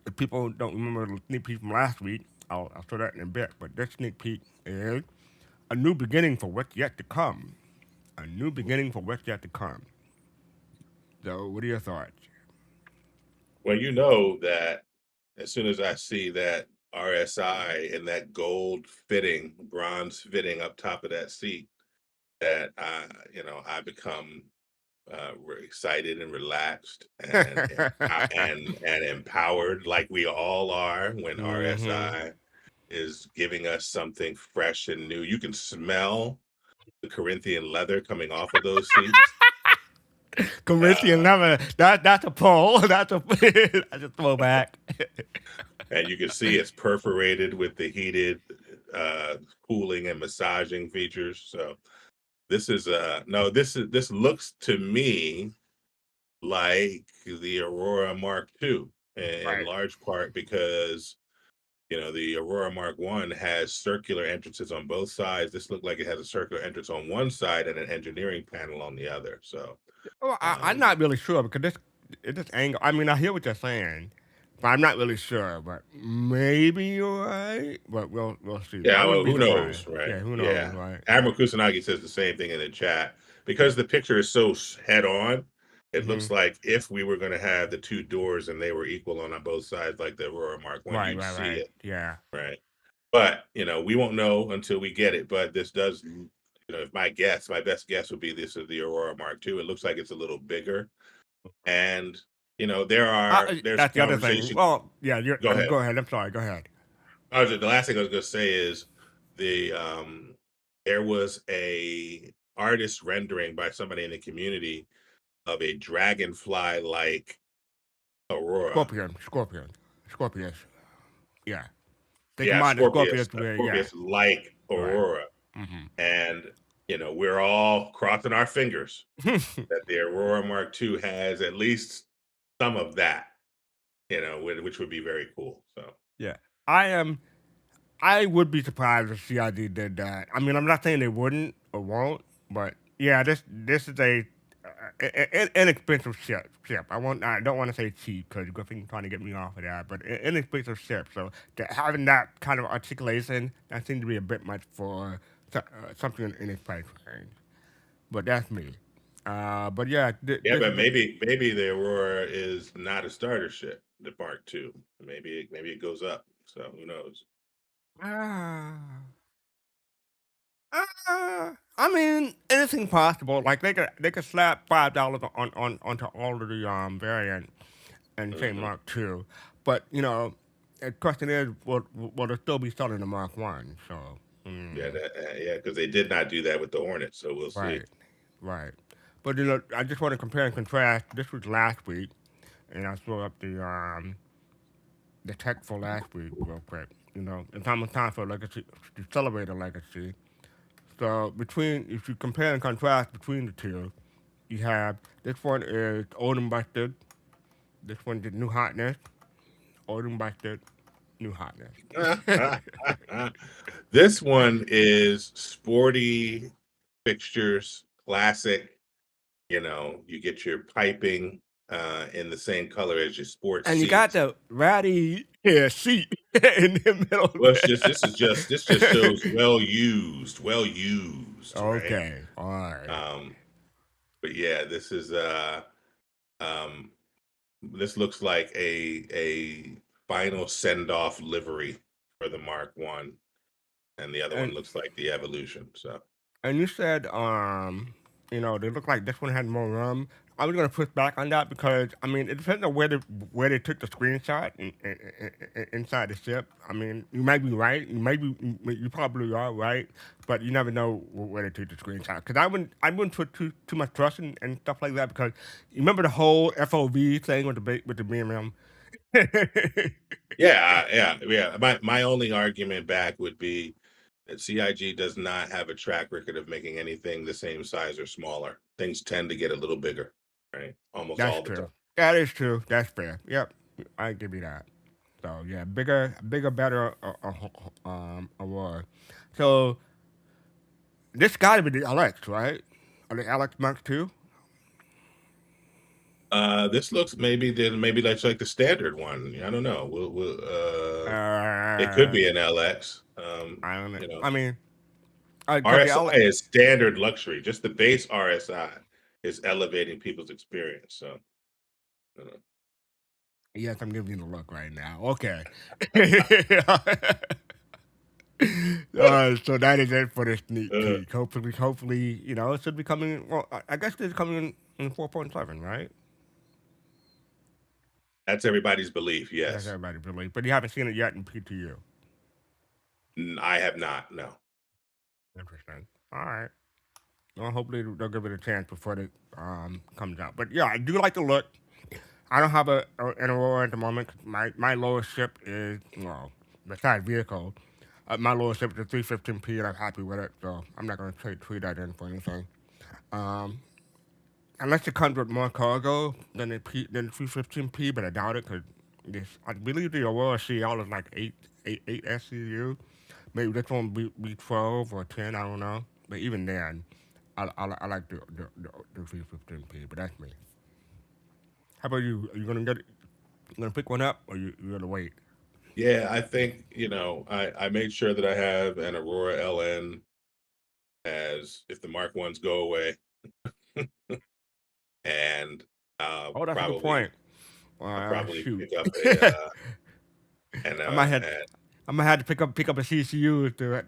If people don't remember the sneak peek from last week, I'll show that in a bit. But this sneak peek is a new beginning for what's yet to come. A new beginning for what's yet to come. So, what are your thoughts? Well, you know that as soon as I see that RSI and that gold fitting, bronze fitting up top of that seat, that I become excited and relaxed and empowered, like we all are when Hmm. RSI is giving us something fresh and new. You can smell the Corinthian leather coming off of those seats. Corinthian Uh, never. That's a pull. That's a that's a throwback. and you can see it's perforated with the heated uh, cooling and massaging features. So this is no, this looks to me like the Aurora Mark II, in Right. large part because the Aurora Mark One has circular entrances on both sides. This looked like it has a circular entrance on one side and an engineering panel on the other. So Well, I'm um, not really sure because this angle. I mean, I hear what you're saying, but I'm not really sure. But maybe you're right. But we'll see. I yeah, wouldn't well, be who knows, surprised. right? Yeah, who knows, Yeah, right? Admiral Kusanagi says the same thing in the chat because the picture is so head on. It Hmm. looks like if we were going to have the two doors and they were equal on both sides, like the Aurora Mark One, Right, you'd right, see right. it, Yeah. right? But we won't know until we get it. But this does, if my best guess would be this is the Aurora Mark II. It looks like it's a little bigger, and there's That's the other thing. conversation. Well, yeah. Go ahead. Go ahead. I'm sorry. Go ahead. The last thing I was going to say is the there was a artist rendering by somebody in the community of a dragonfly like Aurora. Scorpius. Yeah. They Yeah, combine the Scorpius, Scorpius with yeah. Scorpius like Right. Aurora. Hmm. And we're all crossing our fingers that the Aurora Mark II has at least some of that, which would be very cool. So Yeah. I am. I would be surprised if CID did that. I mean, I'm not saying they wouldn't or won't, but yeah, this is a inexpensive ship. I don't want to say cheap because Griffin trying to get me off of that, but inexpensive ship. So having that kind of articulation that seems to be a bit much for something in its price range. But that's me. But yeah, yeah, but maybe the Aurora is not a starter ship, the Mark II. Maybe it goes up. So who knows? ah. I mean, anything possible. Like they could slap $5 on onto all of the variant and say Hmm. Mark Two, but the question is, will they still be selling the Mark One? So, Yeah, mm, yeah, because they did not do that with the Hornet. So we'll see. right, right. But I just want to compare and contrast. This was last week, and I saw up the tech for last week real quick. It's almost time for legacy to celebrate a legacy. So if you compare and contrast between the two, you have this one is old and busted. This one is new hotness. Old and busted, new hotness. This one is sporty fixtures, classic. You get your piping in the same color as your sports And you got seats. the ratty hair seat in the middle Well, there. this just shows well used, right? Okay, all right. Um, but yeah, um, this looks like a final send off livery for the Mark One, and the other one And looks like the Evolution. So And you said, they look like this one had more room. I was gonna push back on that because I mean it depends on where they took the screenshot inside the ship. I mean, you might be right. You probably are right, but you never know where they took the screenshot. Because I wouldn't put too much trust in stuff like that because you remember the whole FOV thing with the BMM. yeah. My only argument back would be that CIG does not have a track record of making anything the same size or smaller. Things tend to get a little bigger, right? Almost That's all the time. true. That is true. That's fair. Yep, I give you that. So yeah, bigger, better, award. So this got to be the LX, right? Or the LX Mark II? This looks maybe that's like the standard one. I don't know. It could Uh, be an LX. I don't know. You know, I mean, because the RSI LX, is standard luxury. Just the base RSI is elevating people's experience. So, you know. Yes, I'm giving you the look right now. Okay. So that is it for the sneak Uh, peek. Hopefully, it should be coming. Well, I guess it's coming in 4.7, right? that's everybody's belief. That's Yes. everybody believe, but you haven't seen it yet in PTU. I have not. No. Interesting. All right. Well, hopefully they'll give it a chance before it comes out. But yeah, I do like the look. I don't have an Aurora at the moment. 'Cause my lowest ship is, well, besides vehicle, my lowest ship is a 315p, and I'm happy with it. So I'm not going to trade that in for anything. Um, Unless it comes with more cargo than 315p, but I doubt it because I believe the Aurora CL is like 8 SCU. Maybe this one be 12 or 10. I don't know. But even then, I like the 315p. But that's me. How about you? Are you gonna get it? You gonna pick one up, or you gonna wait? Yeah, I think, I made sure that I have an Aurora LN as if the Mark ones go away, and Oh, that's a good probably point. I'll probably Shoot. pick up a and I might have and I might have to pick up a CCU to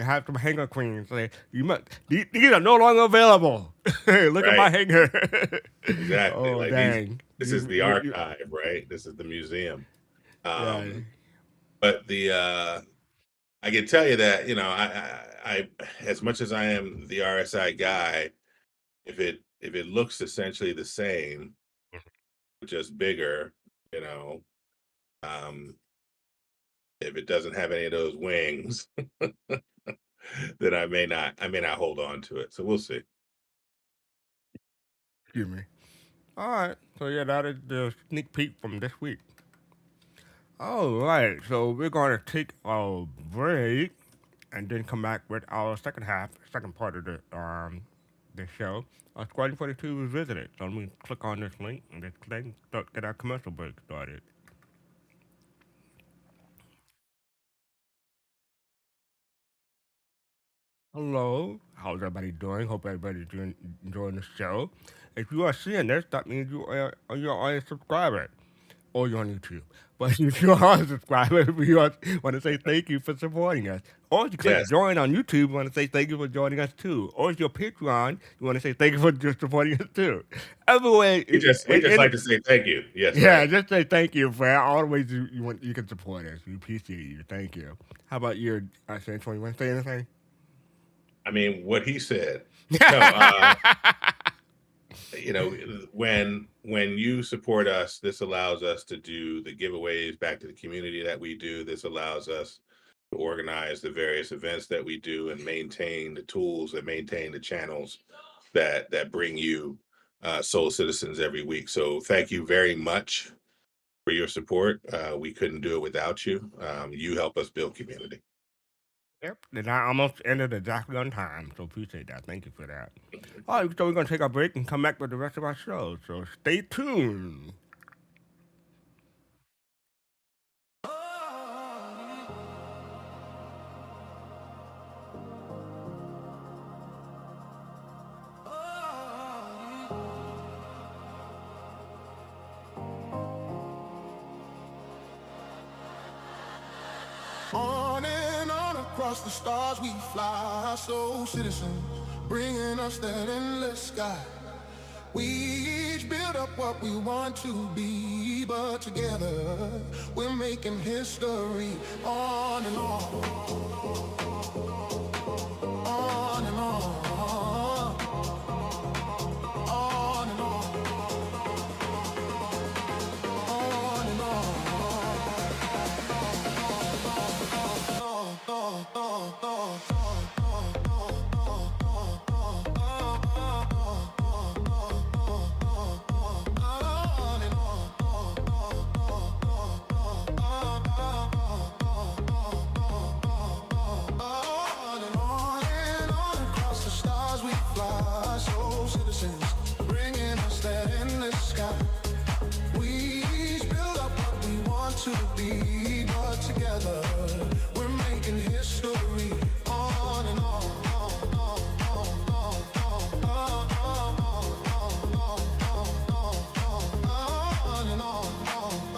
have some hanger queens. Say these are no longer available. Look at my right, hanger. exactly. Oh Like dang! this is the archive, right? This is the museum. Yeah. Um, but I can tell you that, I as much as I am the RSI guy, if it looks essentially the same, just bigger, you know, um, if it doesn't have any of those wings, then I may not hold on to it. So we'll see. Excuse me. All right. So yeah, that is the sneak peek from this week. All right. So we're going to take a break and then come back with our second part of the show. Squadron 42 Revisited. So let me click on this link and get our commercial break started. Hello, how's everybody doing? Hope everybody's enjoying the show. If you are seeing this, that means you're a subscriber, or you're on YouTube. But if you are a subscriber, we want to say thank you for supporting us. Or if you click Yes, join on YouTube, we want to say thank you for joining us too. Or if you're Patreon, we want to say thank you for just supporting us too. Every way, we just like to say thank you. Yes, yeah, right. just say thank you for all the ways you can support us. We appreciate you. Thank you. How about you, Central? You want to say anything? I mean, what he said. No, when you support us, this allows us to do the giveaways back to the community that we do. This allows us to organize the various events that we do and maintain the tools and maintain the channels that bring you soul citizens every week. So thank you very much for your support. We couldn't do it without you. You help us build community. Yep. And I almost ended exactly on time, so appreciate that. Thank you for that. All right, so we're going to take our break and come back with the rest of our show. So stay tuned. On and on across the stars we fly, soul citizens, bringing us that endless sky. We each build up what we want to be, but together we're making history. On and on and on, on and on and on across the stars we fly, soul citizens, bringing us that endless sky. We each build up what we want to be, but together we're making history. On and on, on and on.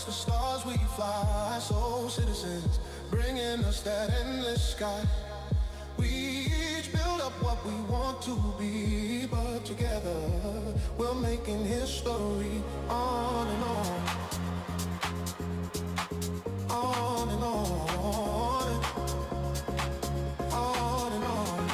across the stars we fly, soul citizens, bringing us that endless sky. We each build up what we want to be, but together we're making history on and on, on and on, on and on, on and on.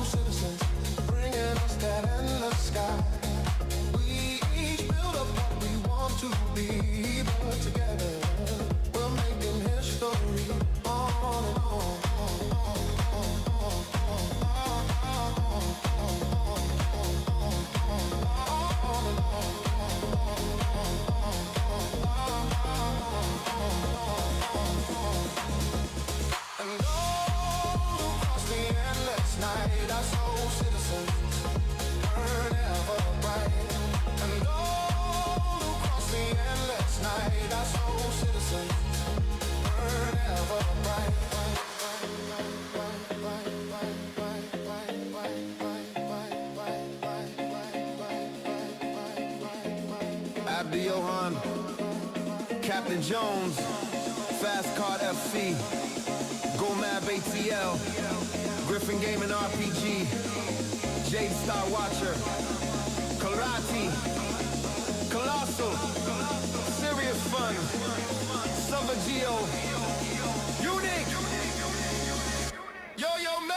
Citizens, bringing us that endless sky. We each build up what we want to be, but together we're making history on and on. And all across the endless night, our soul citizens burn ever bright. And all across the endless night, our soul citizens burn ever bright. Abdi Johan, Captain Jones, Fastcart FC, Gomab ATL, Griffin Gaming RPG, Jade Star Watcher, Karate, Colossal, SeriousFun, Savagio, Unique, Yo Man.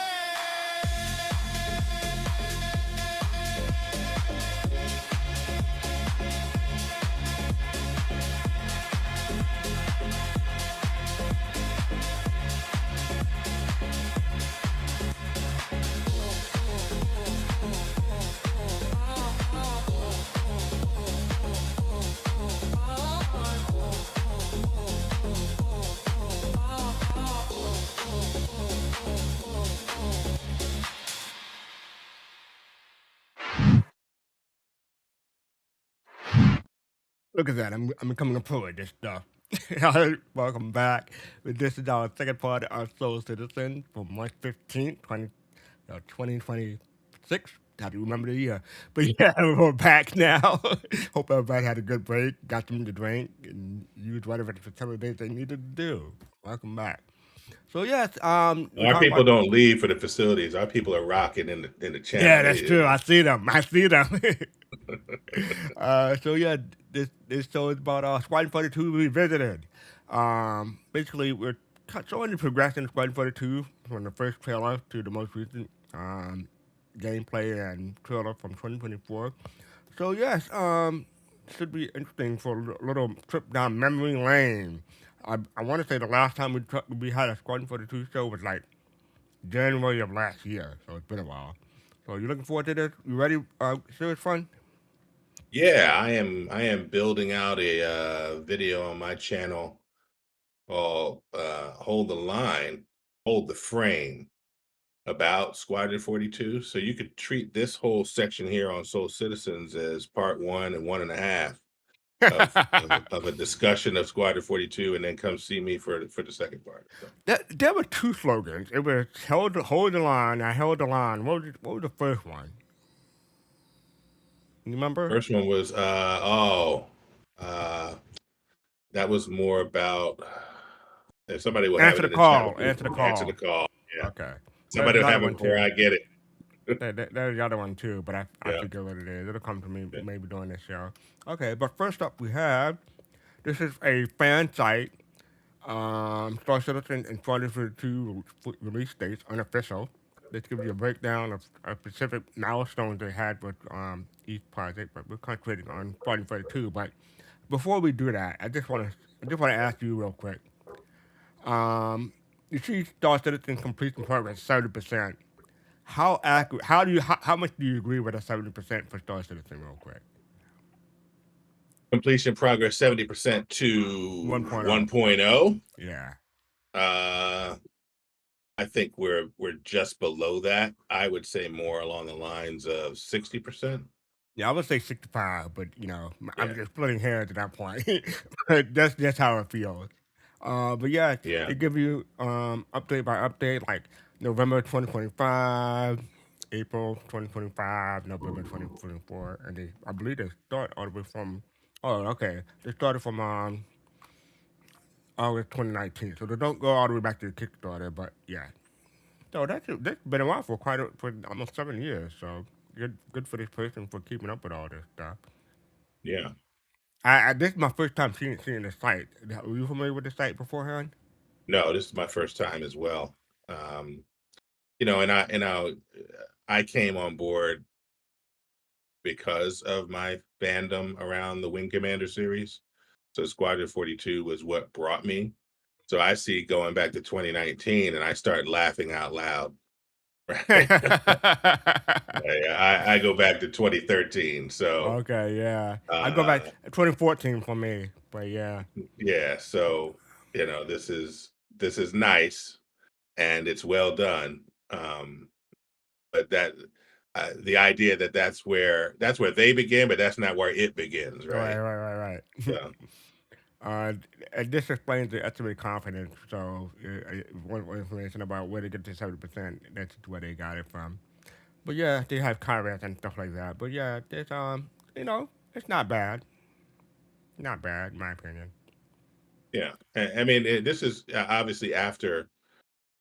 Look at that. I'm becoming a pro at this stuff. Welcome back. This is our second part of our Soul Citizen for March 15th, 2026. Have to remember the year. But yeah, we're back now. Hope everybody had a good break, got something to drink, and used whatever facilities they needed to do. Welcome back. So yes, we're Our talking people about. don't leave for the facilities. Our people are rocking in the Yeah, channel. that's true. I see them. I see them. So yeah, this show is about Squadron 42 Revisited. Basically, we're showing the progression of Squadron 42 from the first trailer to the most recent gameplay and trailer from 2024. So yes, should be interesting for a little trip down memory lane. I want to say the last time we had a Squadron 42 show was like January of last year, so it's been a while. So you looking forward to this? You ready? Serious fun? Yeah, I am building out a video on my channel called Hold the Line, Hold the Frame about Squadron 42. So you could treat this whole section here on Soul Citizens as part one and one and a half of a discussion of Squadron 42, and then come see me for the second part. So There were two slogans. It was hold the line. I held the line. What was the first one? You remember? first one was uh that was more about if somebody will have Answer it the in the chat. call. Answer the Answer the call. call. Yeah. Okay. There's Somebody the will other have it one before too. I get it. There's the other one too, but I Yeah. forget what it is. It'll come to me Yeah. maybe during this show. Okay, but first up we have this is a fan site. Star Citizen and Squadron 42 release dates unofficial. This gives you a breakdown of specific milestones they had with each project, but we're concentrating on Squadron 42. But before we do that, I just want to ask you real quick. You see Star Citizen completion progress 70%. How accurate? How much do you agree with a 70% for Star Citizen, real quick? Completion progress 70% to 1.0. 1.0. Yeah. Uh, I think we're just below that. I would say more along the lines of 60%. Yeah, I would say 65, but I'm Yeah, just splitting hairs at that point. But that's just how it feels. But yeah, yeah, they give you update by update, like November 2025, April 2025, November 2024, and I believe they start all the way from. Oh, okay. They started from August 2019, so they don't go all the way back to the Kickstarter, but yeah. So that's been a while for almost 7 years. So good for this person for keeping up with all this stuff. yeah. This is my first time seeing the site. Were you familiar with the site beforehand? No, this is my first time as well. Um, I came on board because of my fandom around the Wing Commander series. So Squadron 42 was what brought me. So I see going back to 2019 and I start laughing out loud. Right. I go back to 2013. So Okay, yeah. I go back uh 2014 for me, but yeah, yeah, so this is nice and it's well done. But the idea that that's where they begin, but that's not where it begins, right, right? right, right, right. So uh, and this explains the estimated confidence. So, one information about where they get to 70%. That's where they got it from. But yeah, they have caveats and stuff like that. But yeah, it's not bad. Not bad, in my opinion. yeah, I mean, this is obviously after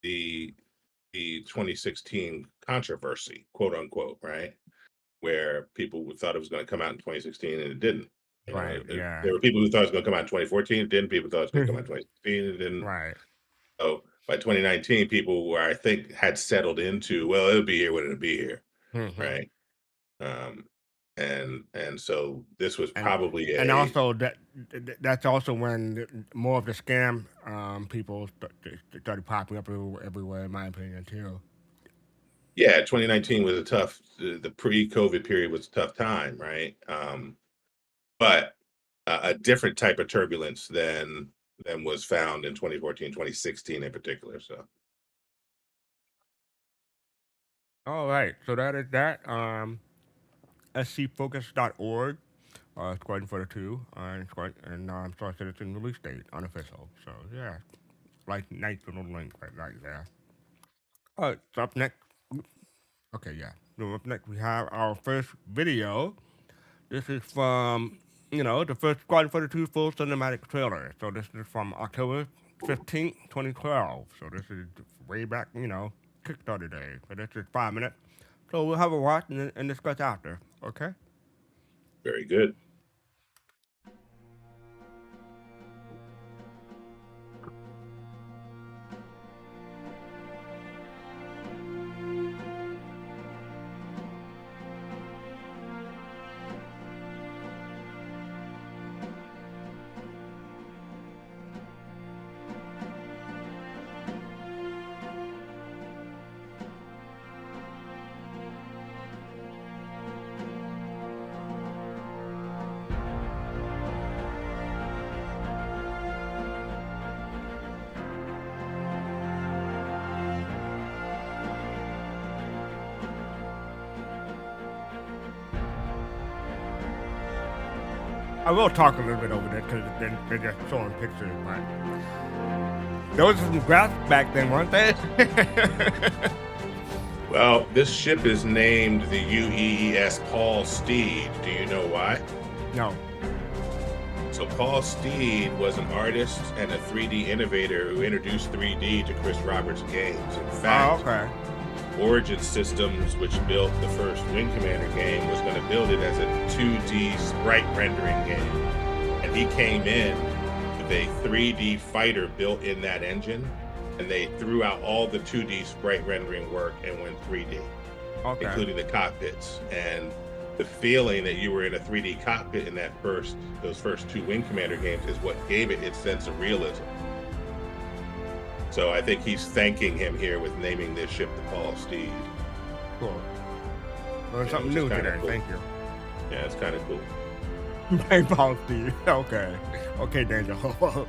the the 2016 controversy, quote unquote, right? Where people thought it was going to come out in 2016 and it didn't. Right. Yeah. There were people who thought it was going to come out in 2014. It didn't. People thought it was going to come out in 2016. It didn't. Right. So by 2019, people were, I think, had settled into, well, it'll be here when it'll be here, Hmm. right? Um, and so this was and probably and a also that's also when more of the scam people started popping up everywhere, in my opinion too. yeah. 2019 was a tough. The pre-COVID period was a tough time, right? But a different type of turbulence than was found in 2014, 2016 in particular. So All right, so that is that. scfocus.org, Squadron 42, and Star Citizen release date, unofficial. So yeah, like nice little link right there. All right, so up next, okay, yeah. So up next we have our first video. This is from, the first Squadron 42 full cinematic trailer. So this is from October 15th, 2012. So this is way back, Kickstarter day. So this is 5 minutes. So we'll have a watch and discuss after. Okay? very good. I will talk a little bit over this because they're just showing pictures, but those were some graphics back then, weren't they? Well, this ship is named the UEES Paul Steed. Do you know why? No. So Paul Steed was an artist and a 3D innovator who introduced 3D to Chris Roberts games. In Oh, fact, okay. Origin Systems, which built the first Wing Commander game, was going to build it as a 2D sprite rendering game. And he came in with a 3D fighter built in that engine, and they threw out all the 2D sprite rendering work and went 3D, Okay. including the cockpits. And the feeling that you were in a 3D cockpit in those first two Wing Commander games is what gave it its sense of realism. So I think he's thanking him here with naming this ship the Paul Steed. Cool. Learned Yeah, something which is new kinda today. cool. Thank you. Yeah, it's kind of cool. Paintball Steve. Okay. Okay, Daniel.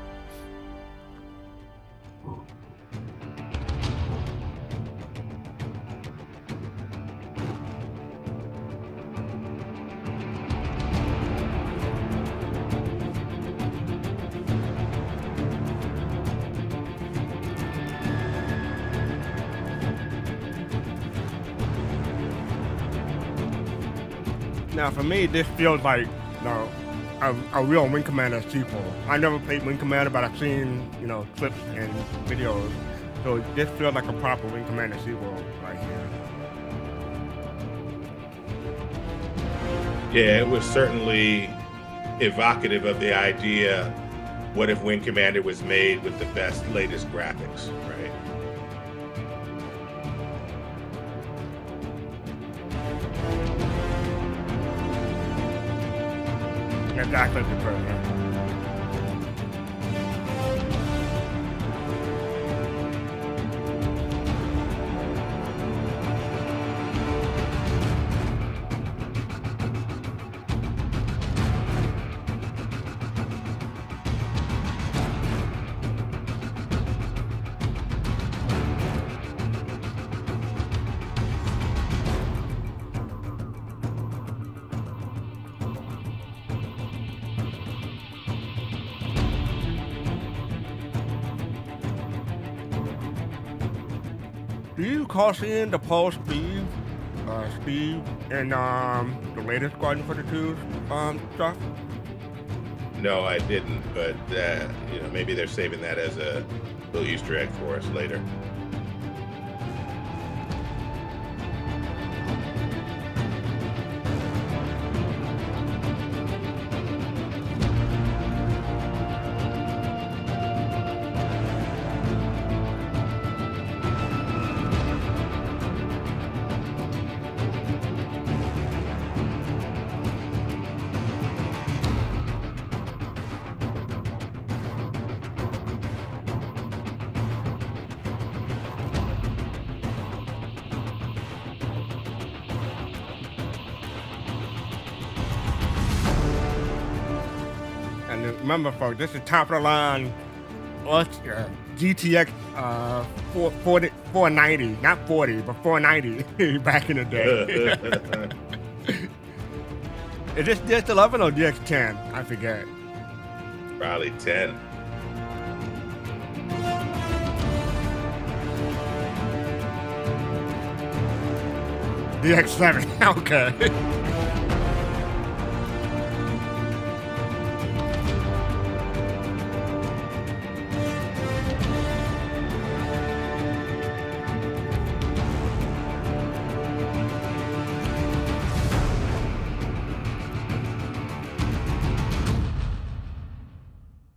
Now, for me, this feels like a real Wing Commander sequel. I never played Wing Commander, but I've seen clips and videos. So this feels like a proper Wing Commander sequel right here. Yeah, it was certainly evocative of the idea, what if Wing Commander was made with the best, latest graphics, right? Exactly the program. Do you recall seeing the Paul Steve, and the latest Squadron 42 stuff? No, I didn't, but maybe they're saving that as a little Easter egg for us later. And remember, folks, this is top of the line GTX 490, not 40, but 490 back in the day. Is this DX11 or DX10? I forget. Probably 10. DX7, okay.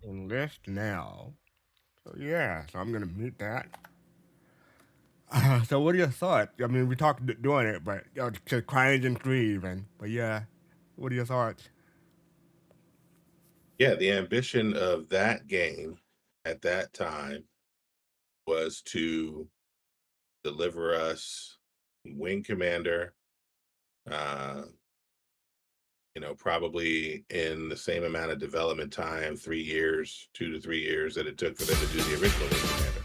Enlist now. So yeah, so I'm gonna mute that. So what are your thoughts? I mean, we talked doing it, but to CryEngine 3 even. But yeah, what are your thoughts? Yeah, the ambition of that game at that time was to deliver us Wing Commander, uh, probably in the same amount of development time, 3 years, 2 to 3 years that it took for them to do the original Wing Commander,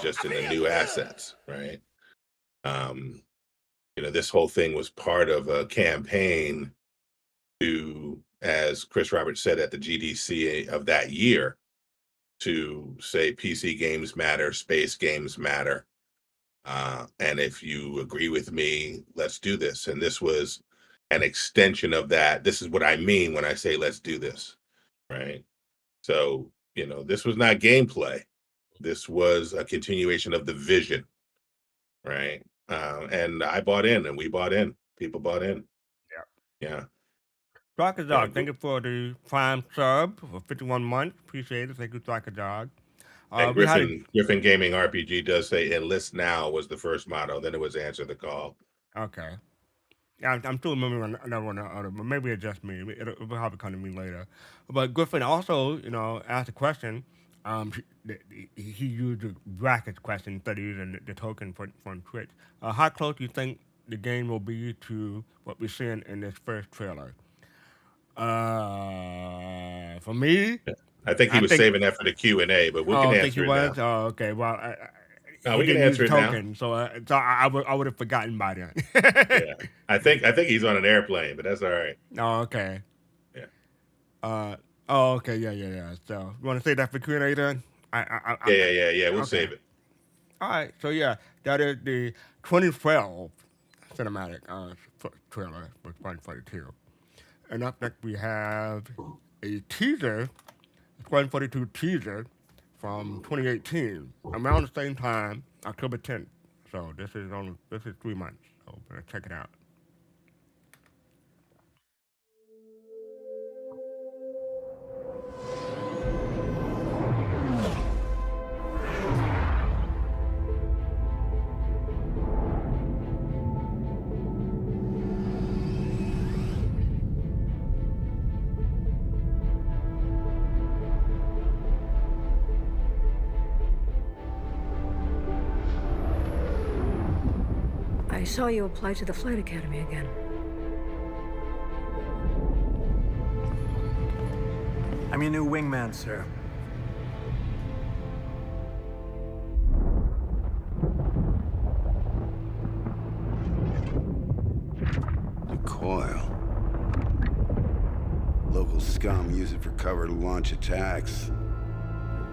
just in the new assets, right? Um, this whole thing was part of a campaign to, as Chris Roberts said at the GDC of that year, to say PC games matter, space games matter. And if you agree with me, let's do this. And this was an extension of that. This is what I mean when I say let's do this, right? So, this was not gameplay. This was a continuation of the vision, right? And I bought in, and we bought in. People bought in. Yeah. Yeah. Strike a Yeah. dog. Thank you for the Prime sub for 51 months. Appreciate it. Thank you, Strike a dog. And We had Griffin Gaming RPG does say enlist now was the first motto. Then it was answer the call. okay. Yeah, I'm still remembering another one, but maybe it's just me. It'll probably come to me later. But Griffin also, asked a question. He used the brackets question instead of using the token from Twitch. How close do you think the game will be to what we're seeing in this first trailer? For me, I think he I was think. saving that for the Q&A, but we can Oh, think he answer it now. was. Oh, okay. Well, No, he we can didn't use answer the it now. token, so I would have forgotten by then. Yeah, I think he's on an airplane, but that's all right. Oh, okay. Yeah, Uh. Oh, okay. Yeah, yeah, yeah. So, you want to say that for Q&A then? yeah, yeah, yeah, yeah. We'll Okay. save it. All right. So yeah, that is the 2012 cinematic trailer for Squadron 42. And up next we have a teaser, Squadron 42 teaser from 2018, around the same time, October 10th. So this is 3 months. So better check it out. I saw you apply to the Flight Academy again. I'm your new wingman, sir. The coil. Local scum use it for cover to launch attacks.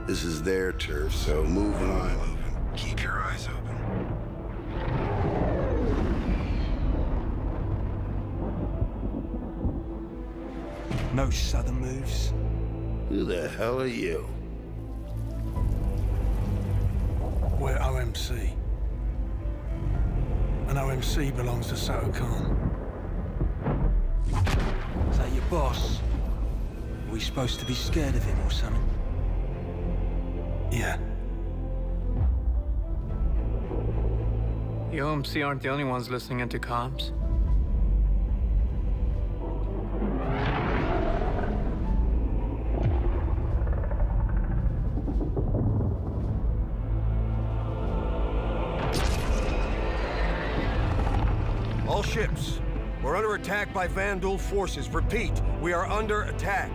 This is their turf, so move when I'm moving. Keep your eyes open. No southern moves. Who the hell are you? We're OMC. And OMC belongs to Sato Khan. Is that your boss? Are we supposed to be scared of him or something? Yeah. The OMC aren't the only ones listening into comms. All ships, we're under attack by Vandal forces. Repeat, we are under attack.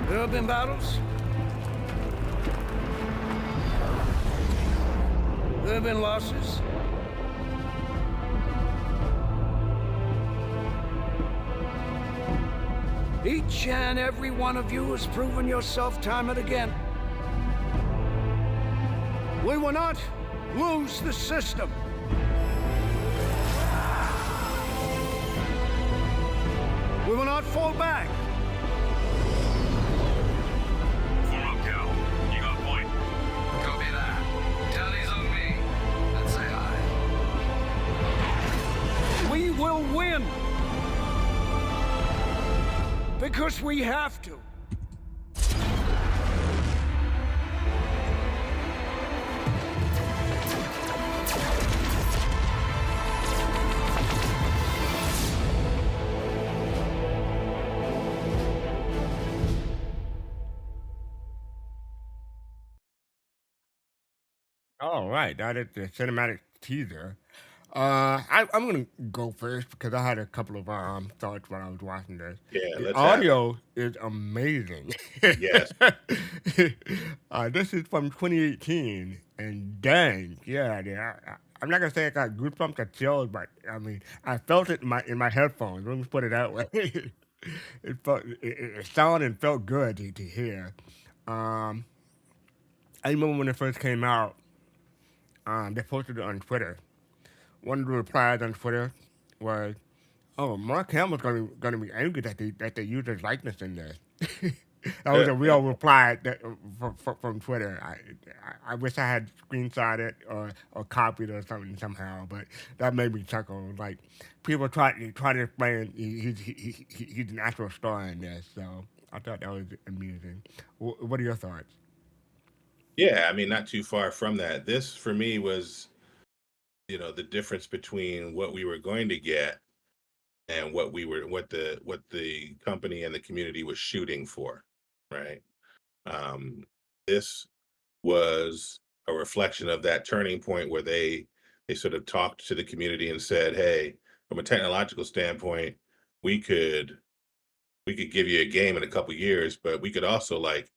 There have been battles. There have been losses. Each and every one of you has proven yourself time and again. We will not lose the system. We will not fall back. Form up, Cal. You got a point. Copy that. Tally's on me. Let's say hi. We will win. Because we have to. All right, that is the cinematic teaser. I'm gonna go first because I had a couple of thoughts when I was watching this. Yeah, The let's have it. audio is amazing. Yes. This is from 2018, and dang, yeah, I'm not gonna say I got goosebumps or chills, but I mean, I felt it in my headphones. Let me put it that way. It sounded and felt good to hear. Um, I remember when it first came out. They posted it on Twitter. One of the replies on Twitter was, "Oh, Mark Hamill's gonna be angry that they used his likeness in this." That was a real reply from Twitter. I wish I had screenshot it or copied it or something somehow, but that made me chuckle. Like people try to explain he's an actual star in this, so I thought that was amusing. What are your thoughts? Yeah, I mean, not too far from that. This for me was, the difference between what we were going to get and what the company and the community was shooting for, right? This was a reflection of that turning point where they sort of talked to the community and said, "Hey, from a technological standpoint, we could give you a game in a couple years, but we could also like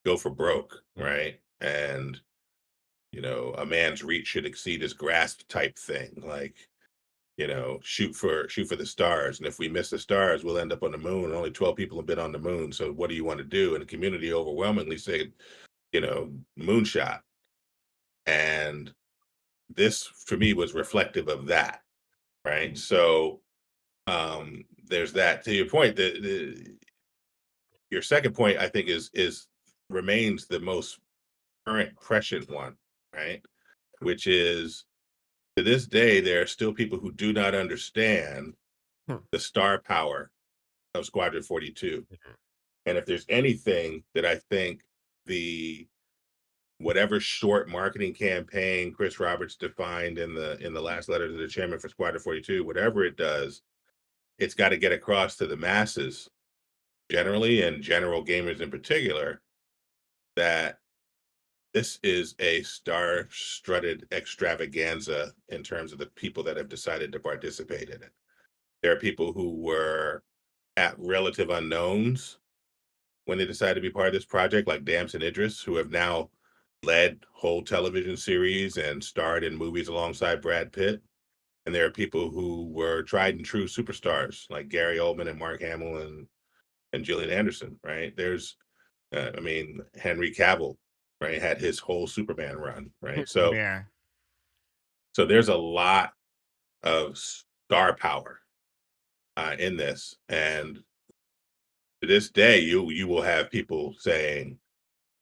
go for broke, right? And a man's reach should exceed his grasp type thing. Like, shoot for the stars. And if we miss the stars, we'll end up on the moon. And only 12 people have been on the moon. So what do you want to do? And the community overwhelmingly said, moonshot. And this for me was reflective of that, right? So there's that. To your point, your second point, I think, is remains the most current prescient one, right? Which is, to this day, there are still people who do not understand the star power of Squadron 42. And if there's anything that I think whatever short marketing campaign Chris Roberts defined in the last letter to the chairman for Squadron 42, whatever it does, it's got to get across to the masses generally, and general gamers in particular, that this is a star-strutted extravaganza in terms of the people that have decided to participate in it. There are people who were at relative unknowns when they decided to be part of this project, like Damson Idris, who have now led whole television series and starred in movies alongside Brad Pitt. And there are people who were tried and true superstars, like Gary Oldman and Mark Hamill and Gillian Anderson, right? There's, Henry Cavill, right, had his whole Superman run, right? So, Yeah. so there's a lot of star power in this, and to this day, you will have people saying,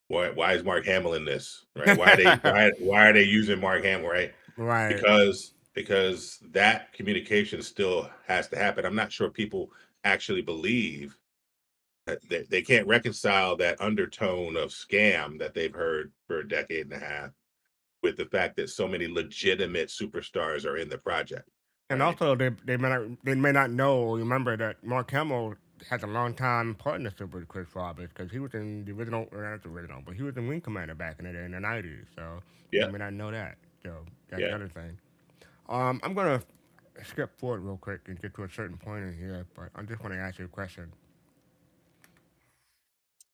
why is Mark Hamill in this, right? Why are they using Mark Hamill, right? Right. Because that communication still has to happen. I'm not sure people actually believe that they can't reconcile that undertone of scam that they've heard for a decade and a half with the fact that so many legitimate superstars are in the project. And right? also, they may not know. Remember that Mark Hamill has a long time partnership with Chris Roberts because he was in the original, or not the original, but he was in Wing Commander back in the day in the '90s. So Yeah. they may not know that. So that's Yeah. the other thing. I'm gonna skip forward real quick and get to a certain point in here, but I just want to ask you a question.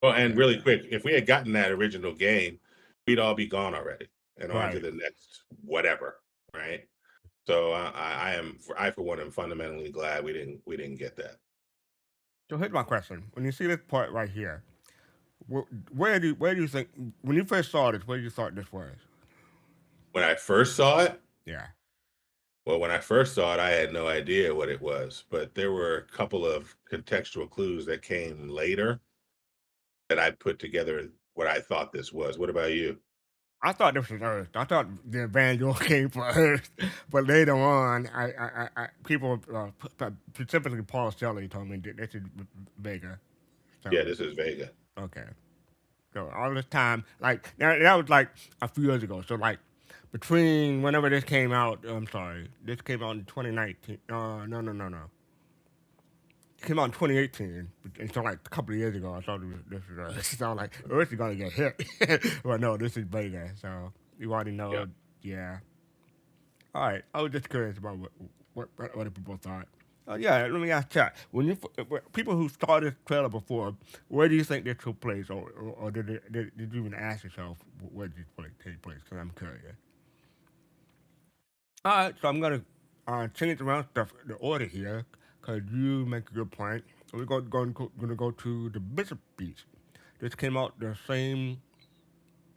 Well, and really quick, if we had gotten that original game, we'd all be gone already and on to Right. the next whatever, right? So I for one am fundamentally glad we didn't get that. So here's my question: when you see this part right here, where do you think when you first saw this? Where do you thought this was? When I first saw it, Yeah. well, when I first saw it, I had no idea what it was, but there were a couple of contextual clues that came later that I put together what I thought this was. What about you? I thought this was Earth. I thought the Evangel came for Earth, but later on, people, specifically Paul Shelley, told me that this is Vega. So, Yeah, this is Vega. okay. So all this time, like that was like a few years ago. So like between whenever this came out, I'm sorry, this came out in 2019. No. It came out in 2018, and so like a couple of years ago, I thought this was so I was like, Earth is gonna get hit, but no, this is Vega. So you already know, yeah. All right, I was just curious about what other people thought. Yeah, let me ask chat. When people who saw this trailer before, where do you think this took place, or did you even ask yourself where did this take place? Because I'm curious. All right, so I'm gonna change around the order here, because you make a good point. We're gonna go to the Bishop Beach. This came out the same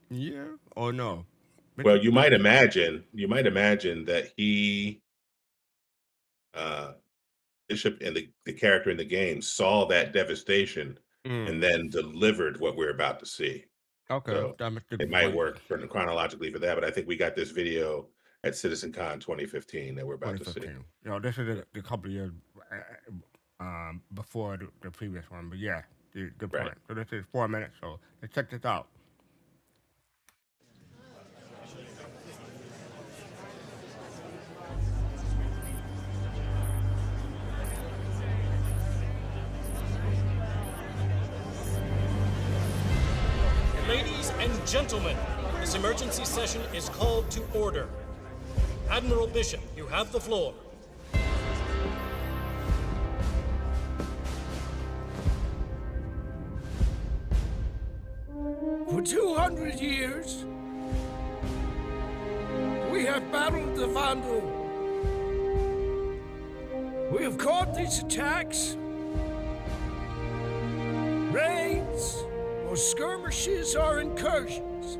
year, or no? Well, you might imagine that he, Bishop and the character in the game saw that devastation and then delivered what we're about to see. Okay, So that makes a it good might point. work chronologically for that, but I think we got this video at CitizenCon 2015 that we're about to see. 2015. You know, this is a couple of years before the previous one, but yeah, good point. Right. So this is 4 minutes, so let's check this out. Ladies and gentlemen, this emergency session is called to order. Admiral Bishop, you have the floor. 200 years, we have battled the Vandal. We have caught these attacks, raids, or skirmishes or incursions.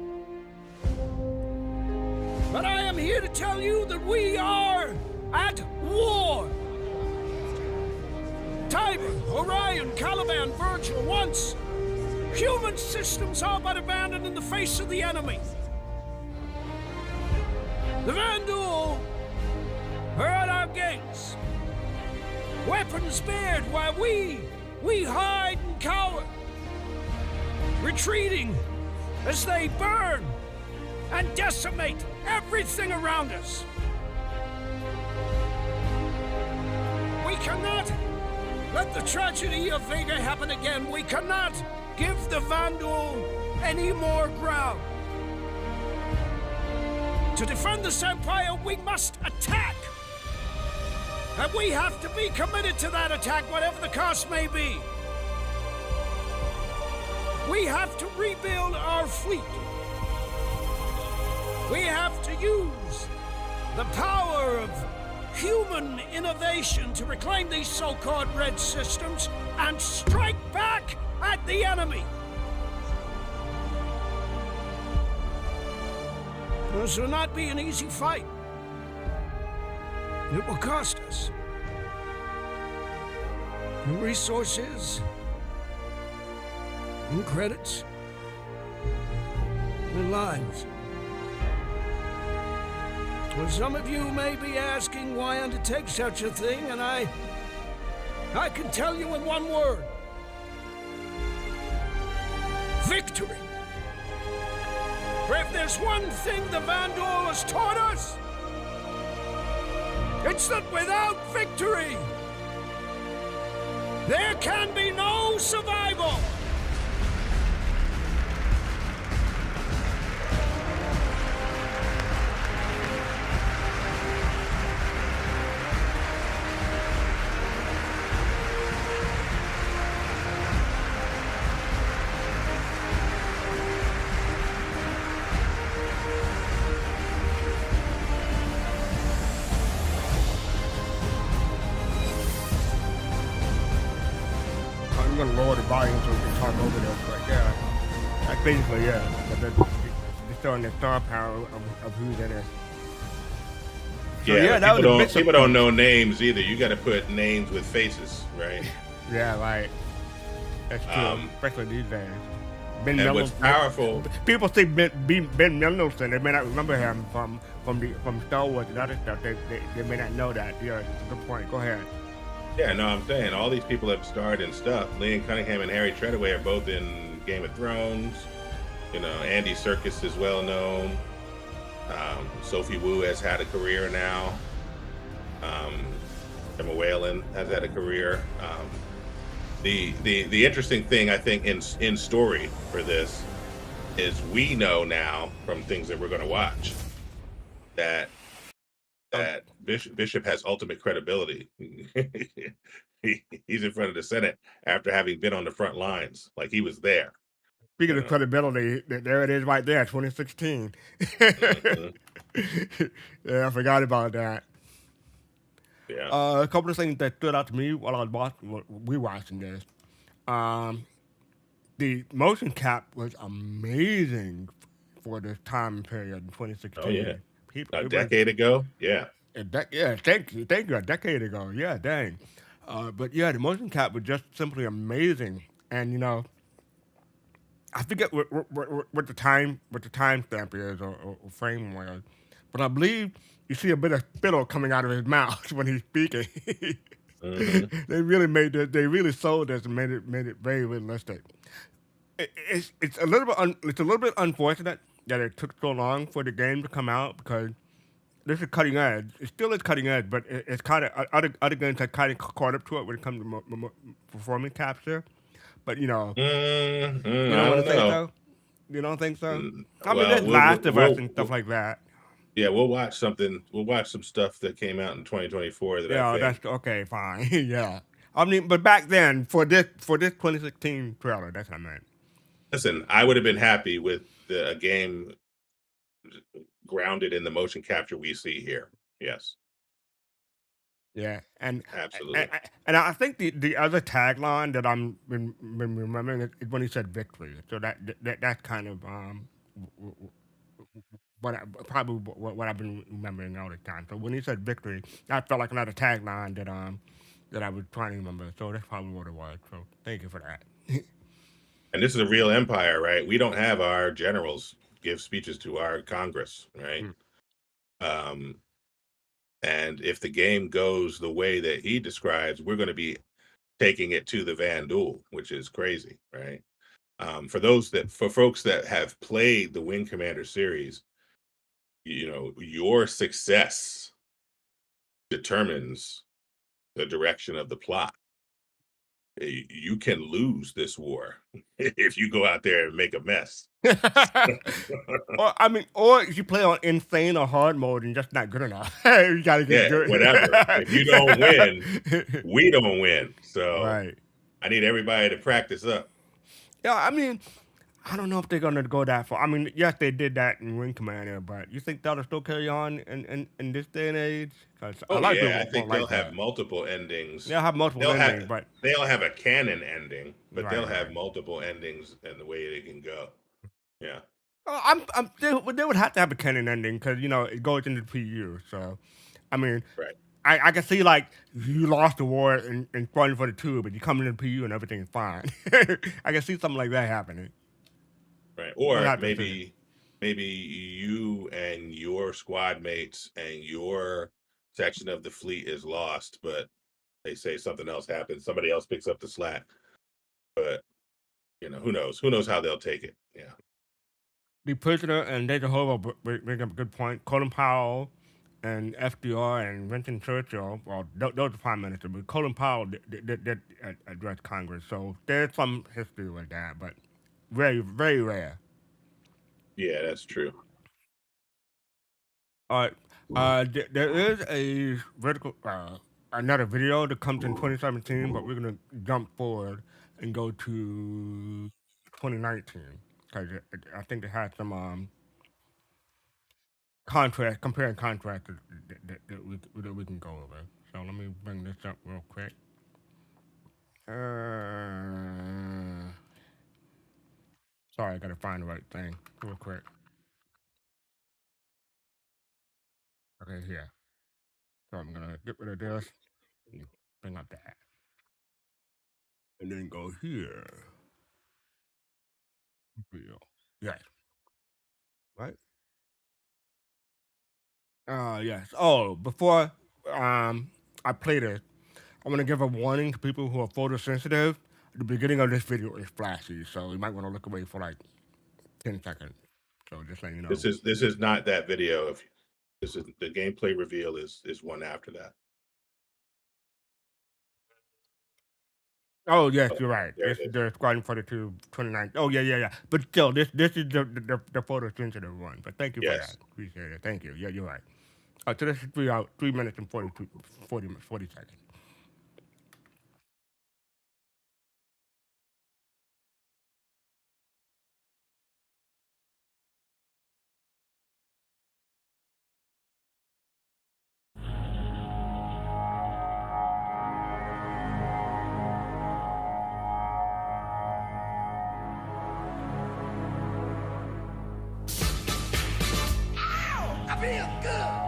But I am here to tell you that we are at war. Tiber, Orion, Caliban, Virgil, once human systems all but abandoned in the face of the enemy. The Vandal are at our gates, weapons bared while we hide and cower, retreating as they burn and decimate everything around us. We cannot let the tragedy of Vega happen again. We cannot give the Vandal any more ground. To defend this empire, we must attack. And we have to be committed to that attack, whatever the cost may be. We have to rebuild our fleet. We have to use the power of human innovation to reclaim these so-called red systems and strike back at the enemy. This will not be an easy fight. It will cost us in resources, in credits, in lives. Well, some of you may be asking why undertake such a thing, and I can tell you in one word: victory. For if there's one thing the Vandal has taught us, it's that without victory, there can be no survival. I'm gonna lower the volume so we can talk over this, but yeah, that's basically it. But they're showing the star power of who's in it. So, Yeah, that was a bit people don't know names either. You got to put names with faces, right? Yeah, right. That's true, especially these days. Ben And what's powerful, people say Ben Mendelsohn. They may not remember him from Star Wars and other stuff. They may not know that. Yeah, good point. Go ahead. yeah, no, I'm saying all these people have starred in stuff. Liam Cunningham and Harry Treadaway are both in Game of Thrones. You know, Andy Serkis is well known. Sophie Wu has had a career now. Emma Whalen has had a career. The interesting thing I think in story for this is we know now from things that we're going to watch that Bishop has ultimate credibility. He's in front of the Senate after having been on the front lines, like he was there. Speaking of credibility, there it is right there, 2016. Yeah, I forgot about that. Yeah. A couple of things that stood out to me while I was watching this. The motion cap was amazing for this time period in 2016. Oh yeah, a decade ago. Yeah. Thank you. A decade ago. Yeah, dang. But yeah, the motion cap was just simply amazing, and you know, I forget what the time stamp is or frame was, but I believe you see a bit of spittle coming out of his mouth when he's speaking. Mm-hmm. They really sold this and made it very realistic. It's a little bit unfortunate that it took so long for the game to come out because this is cutting edge. It still is cutting edge, but it's kind of other games have kind of caught up to it when it comes to performance capture. But you know, you don't think so? You don't think so? I mean, there's Last of Us and stuff like that. Yeah, we'll watch something. We'll watch some stuff that came out in 2024. That's okay, fine. Yeah, I mean, but back then for this 2016 trailer, that's what I meant. Listen, I would have been happy with a game grounded in the motion capture we see here. Yes, Yeah, absolutely. and I think the other tagline that been remembering is when he said victory. So that's kind of what I've been remembering all the time. So when he said victory, that felt like another tagline that I was trying to remember. So that's probably what it was. So thank you for that. And this is a real empire, right? We don't have our generals give speeches to our Congress, right? Um, and if the game goes the way that he describes, we're going to be taking it to the Van Duel, which is crazy, right? For folks that have played the Wing Commander series, you know, your success determines the direction of the plot. You can lose this war if you go out there and make a mess. or if you play on insane or hard mode and just not good enough, you gotta get Yeah, good. whatever. If you don't win, we don't win. So Right. I need everybody to practice up. Yeah, I mean, I don't know if they're gonna go that far. I mean, yes, they did that in Wing Commander, but you think that'll still carry on in this day and age? 'Cause a Oh lot of yeah, people I don't think like they'll have that. multiple endings. They'll have multiple They'll endings, have but they'll have a canon ending, but they'll right. have multiple endings and the way they can go. Yeah. They would have to have a canon ending because it goes into the PU. So, I mean, Right. I can see like you lost the war in Squadron 42, but you come into the PU and everything's fine. I can see something like that happening. Right. We'll Or have to see. maybe you and your squad mates and your section of the fleet is lost, but they say something else happens. Somebody else picks up the slack. But who knows? Who knows how they'll take it? Yeah. The prisoner and Data Hobo bring up a good point. Colin Powell and FDR and Winston Churchill, well, those are prime minister, but Colin Powell did address Congress, so there's some history with that, but very, very rare. Yeah, that's true. All right, there is a another video that comes in 2017, but we're gonna jump forward and go to 2019 because I think it has some comparing contrast that we can go over. So let me bring this up real quick. Sorry, I gotta find the right thing real quick. Okay, here. So I'm gonna get rid of this and bring up that, and then go here. Video. Yes. Right. Yes. Oh, before I play this, I'm gonna give a warning to people who are photosensitive. The beginning of this video is flashy, so you might want to look away for like 10 seconds. So just letting you know. This is not that video. If this is the gameplay reveal is one after that. Oh yes, you're right. There This it is is. the Squadron 42 29. Oh yeah. But still, this is the photosensitive one. But thank you for Yes. that. Appreciate it. Thank you. Yeah, you're right. So this is 3 minutes and 40 seconds. I feel good.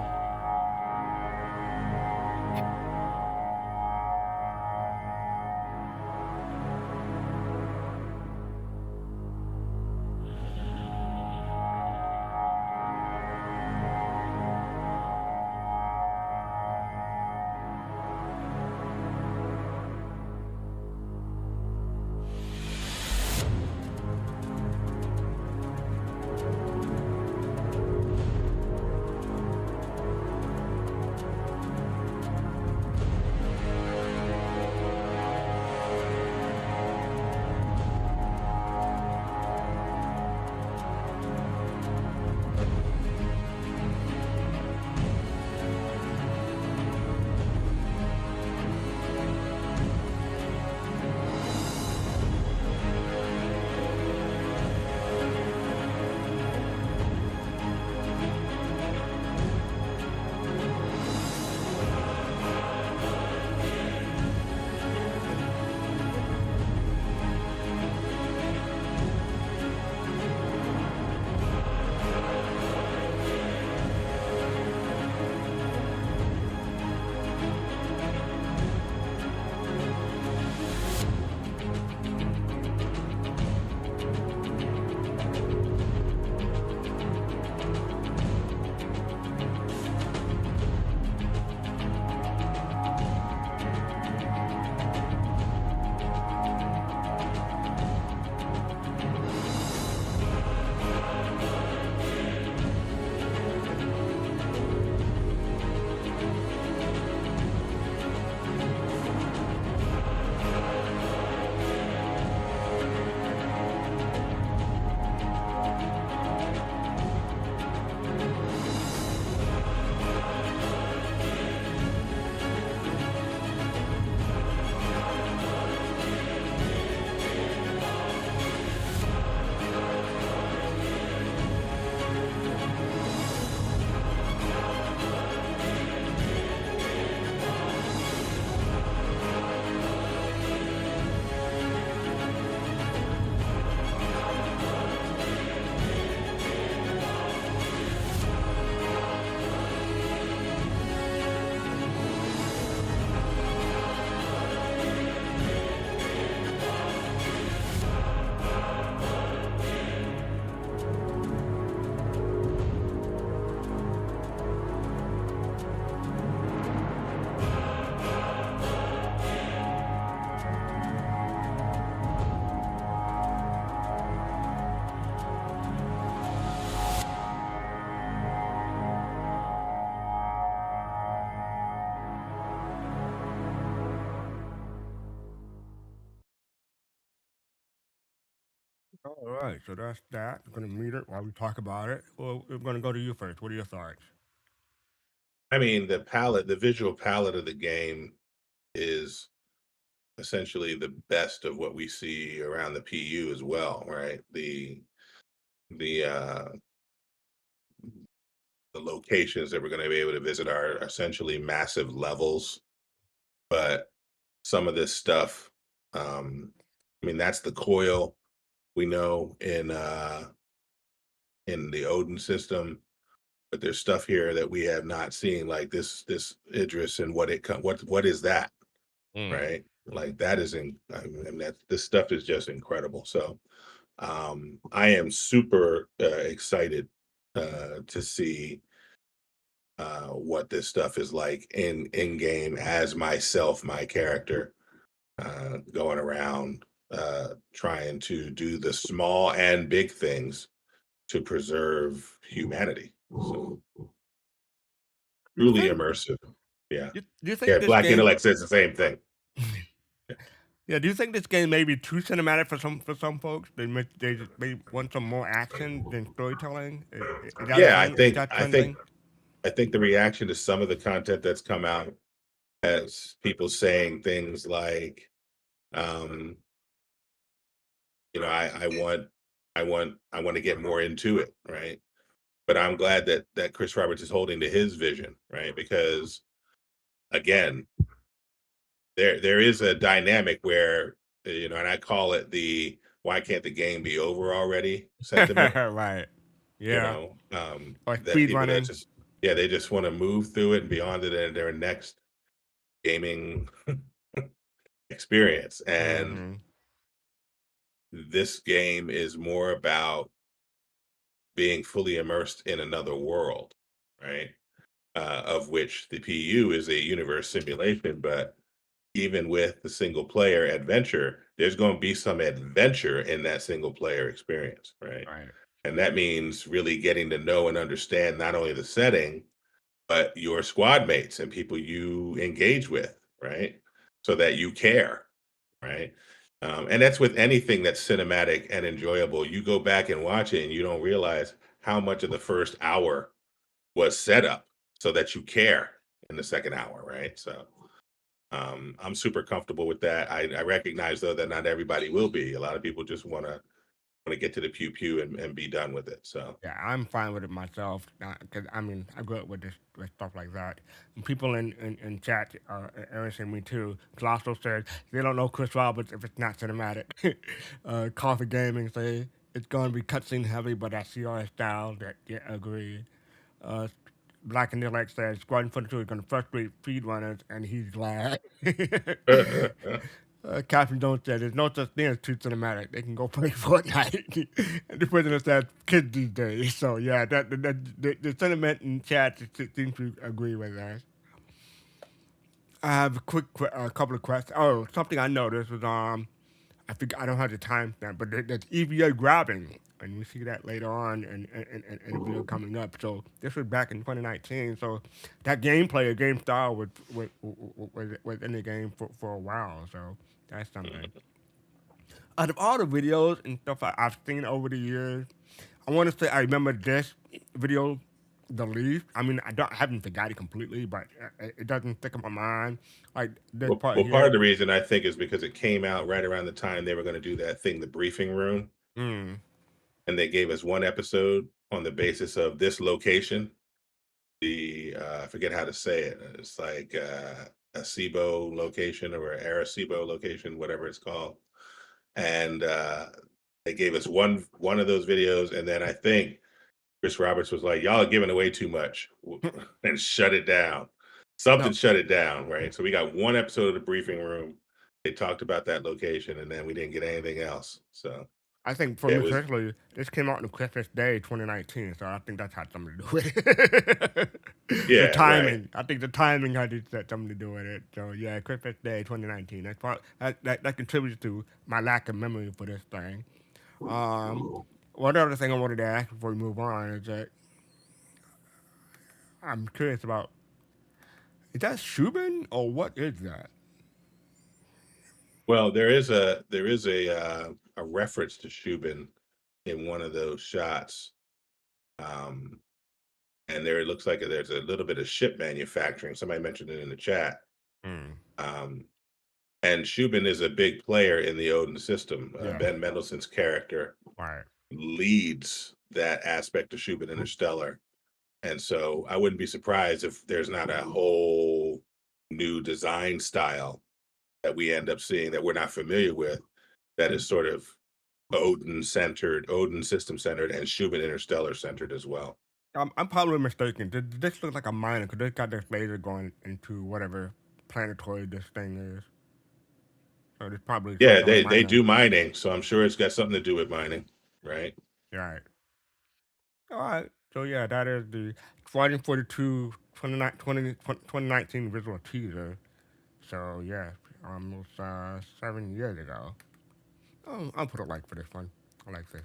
All right, so that's that. I'm gonna mute it while we talk about it. Well, we're gonna go to you first. What are your thoughts? I mean, the visual palette of the game is essentially the best of what we see around the PU as well, right? The the locations that we're going to be able to visit are essentially massive levels, but some of this stuff, I mean, that's the coil we know in the Odin system, but there's stuff here that we have not seen, like this Idris and what is that, Mm. right? Like that is I mean, that this stuff is just incredible. So I am super excited to see what this stuff is like in game as myself, my character, going around trying to do the small and big things to preserve humanity. So Do you truly think? immersive. Yeah. Do you think Yeah, this Black game? Intellect says the same thing. Yeah. Do you think this game may be too cinematic for some folks? They just may want some more action than storytelling. Is that a Yeah, thing? Is that trending? I think the reaction to some of the content that's come out as people saying things like, um, you know, I want to get more into it, right? But I'm glad that Chris Roberts is holding to his vision, right? Because again, there is a dynamic where and I call it the why can't the game be over already sentiment, Right. Yeah. Or that speed people that running. just they just want to move through it and beyond it in their next gaming experience. And Mm-hmm. this game is more about being fully immersed in another world, right? Of which the PU is a universe simulation, but even with the single player adventure, there's going to be some adventure in that single player experience, right? Right. And that means really getting to know and understand not only the setting, but your squad mates and people you engage with, right? So that you care, right? And that's with anything that's cinematic and enjoyable. You go back and watch it and you don't realize how much of the first hour was set up so that you care in the second hour, right? So I'm super comfortable with that. I recognize though that not everybody will be. A lot of people just want to get to the pew pew and be done with it. So Yeah, I'm fine with it myself. Cause I mean, I grew up with this with stuff like that. And people in chat are answering me too. Colossal said they don't know Chris Roberts if it's not cinematic. Coffee Gaming say it's going to be cutscene heavy, but that CR style. That yeah, agree. Uh, Black and Intellect says Squadron 42 is going to frustrate speedrunners, and he's glad. Captain Jones said there's no such thing as too cinematic. They can go play Fortnite. And the president said kids these days. So yeah, the sentiment in chat seems to agree with that. I have a couple of questions. Oh, something I noticed was I think I don't have the timestamp, but there's EVA grabbing, and we see that later on in the video coming up. So this was back in 2019. So that gameplay, or game style, was in the game for a while. So that's something. Out of all the videos and stuff I've seen over the years, I want to say I remember this video the least. I mean, I haven't forgot it completely, but it doesn't stick in my mind. Like this part well, part of here. the reason I think is because it came out right around the time they were going to do that thing, the briefing room, Mm. and they gave us one episode on the basis of this location. The I forget how to say it. It's like a SIBO location or a Arecibo location, whatever it's called. And they gave us one of those videos, and then I think Chris Roberts was like, "Y'all are giving away too much," and shut it down. Something No, shut it down, right? So we got one episode of the briefing room. They talked about that location, and then we didn't get anything else. So I think for it me was, personally, this came out on Christmas Day 2019, so I think that's had something to do with it. The yeah, right. timing. I think the timing had something to do with it. So yeah, Christmas Day 2019. That contributes to my lack of memory for this thing. Um, one other thing I wanted to ask before we move on is that I'm curious about, is that Shubin or what is that? Well, there is a a reference to Shubin in one of those shots. And there it looks like there's a little bit of ship manufacturing. Somebody mentioned it in the chat. Um, and Shubin is a big player in the Odin system. Yeah. Ben Mendelsohn's character Right. leads that aspect of Shubin Interstellar. And so I wouldn't be surprised if there's not a whole new design style that we end up seeing that we're not familiar with, that is sort of Odin centered, Odin system centered, and Shubin Interstellar centered as well. I'm probably mistaken. This looks like a miner because they got this laser going into whatever planetoid this thing is. So there's probably Yeah, some sort of they mining. do mining, so I'm sure it's got something to do with mining, right? Right. All right. So yeah, that is the Squadron 42 2019 visual teaser. So yeah, almost 7 years ago. I'll put a like for this one. I like this.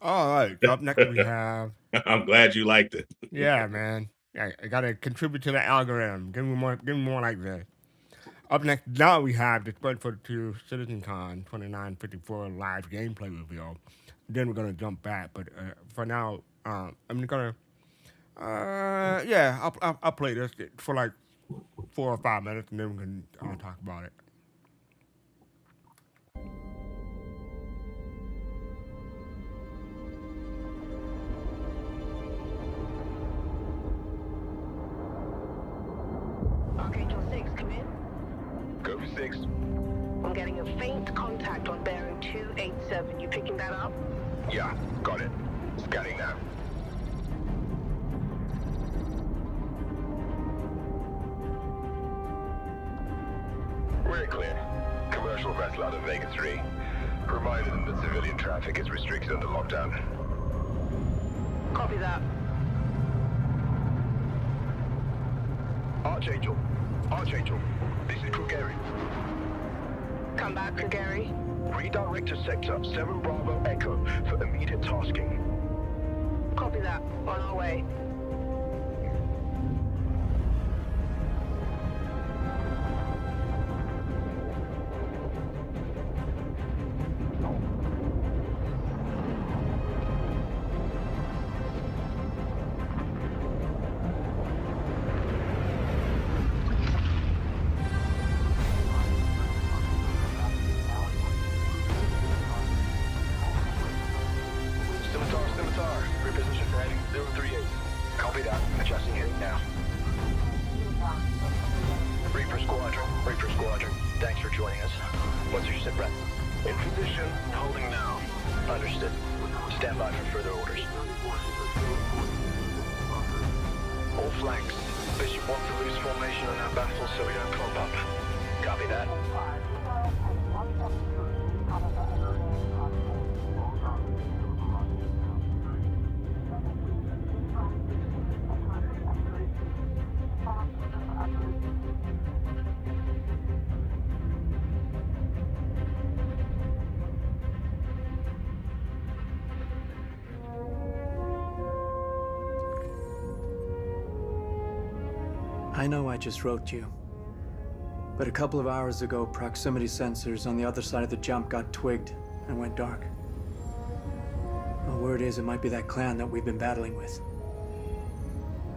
All right. So up next we have. I'm glad you liked it. Yeah, man. Yeah, I gotta contribute to the algorithm. Give me more like this. Up next, now we have the Squad 42 CitizenCon 2954 live gameplay reveal. Then we're gonna jump back, but for now, I'm gonna, yeah, I'll play this for like 4 or 5 minutes, and then we can talk about it. Archangel 6, come in. Go for 6. I'm getting a faint contact on bearing 287. You picking that up? Yeah, got it. Scanning now. We're clear. Commercial vessel out of Vega 3. Reminded them that civilian traffic is restricted under lockdown. Copy that. Archangel. Archangel. This is Krugeri. Come back, Gary. Redirect to sector 7 Bravo Echo for immediate tasking. Copy that. On our way. Scimitar, reposition for heading 038. Copy that. Adjusting heading now. Reaper Squadron. Thanks for joining us. What's your sit rep? In position, holding now. Understood. Stand by for further orders. All flanks. Bishop wants a loose formation on our baffle so we don't clump up. Copy that. I know I just wrote you. But a couple of hours ago, proximity sensors on the other side of the jump got twigged and went dark. The word is it might be that clan that we've been battling with.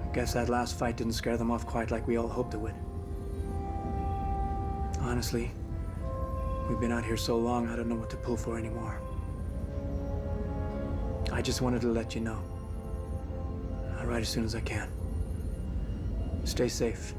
I guess that last fight didn't scare them off quite like we all hoped it would. Honestly, we've been out here so long, I don't know what to pull for anymore. I just wanted to let you know. I'll write as soon as I can. Stay safe.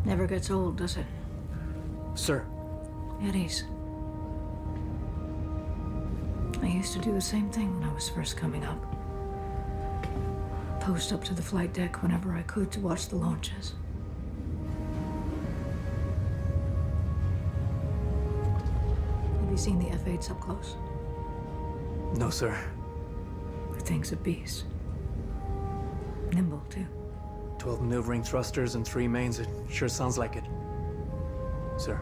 Never gets old, does it? Sir. Eddies. I used to do the same thing when I was first coming up. Post up to the flight deck whenever I could to watch the launches. Have you seen the F-8s up close? No, sir. thing's a beast. Nimble, too. 12 maneuvering thrusters and 3 mains. It sure sounds like it. Sir.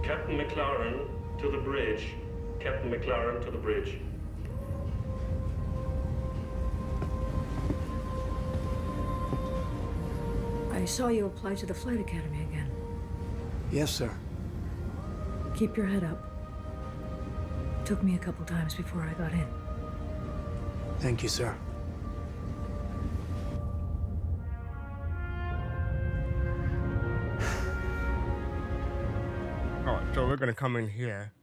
Captain McLaren to the bridge. Captain McLaren to the bridge. I saw you apply to the Flight Academy again. Yes, sir. Keep your head up. Took me a couple times before I got in. Thank you, sir. All right, so we're gonna come in here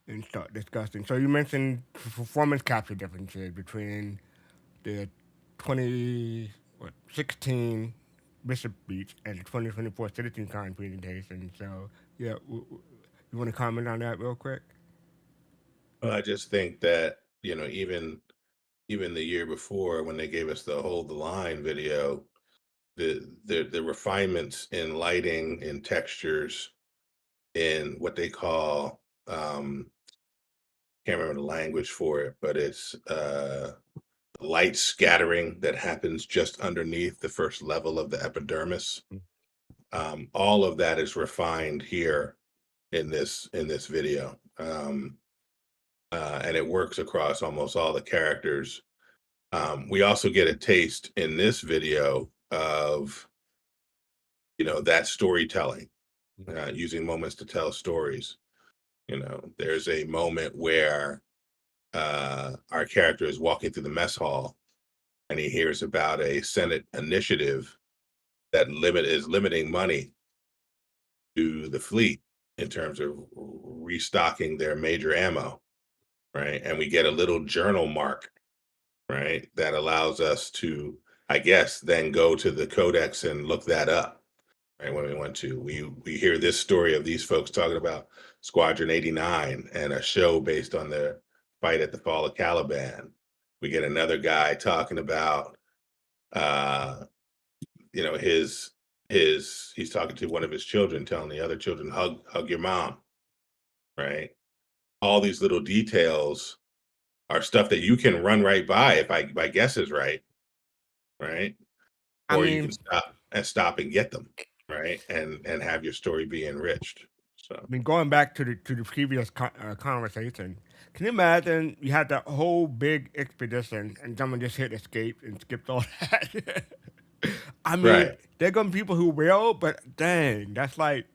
and start discussing. So you mentioned performance capture differences between the 2016 Bishop Beach and the 2024 CitizenCon presentation. So yeah, you want to comment on that real quick? Well, I just think that, you know, even the year before when they gave us the Hold the Line video, the refinements in lighting, in textures, in what they call can't remember the language for it, but it's light scattering that happens just underneath the first level of the epidermis. All of that is refined here in this video. And it works across almost all the characters. We also get a taste in this video of, you know, that storytelling, using moments to tell stories. You know, there's a moment where our character is walking through the mess hall and he hears about a Senate initiative that is limiting money to the fleet in terms of restocking their major ammo, right? And we get a little journal mark, right, that allows us to, I guess, then go to the codex and look that up, right? When we want to, we hear this story of these folks talking about Squadron 89 and a show based on the fight at the Fall of Caliban. We get another guy talking about, you know, he's talking to one of his children, telling the other children, hug your mom, right? All these little details are stuff that you can run right by if my guess is right, right? Or you can stop and get them, right? And have your story be enriched. So I mean, going back to the previous conversation, can you imagine you had that whole big expedition and someone just hit escape and skipped all that? I mean, right. there are gonna be people who will, but dang, that's like,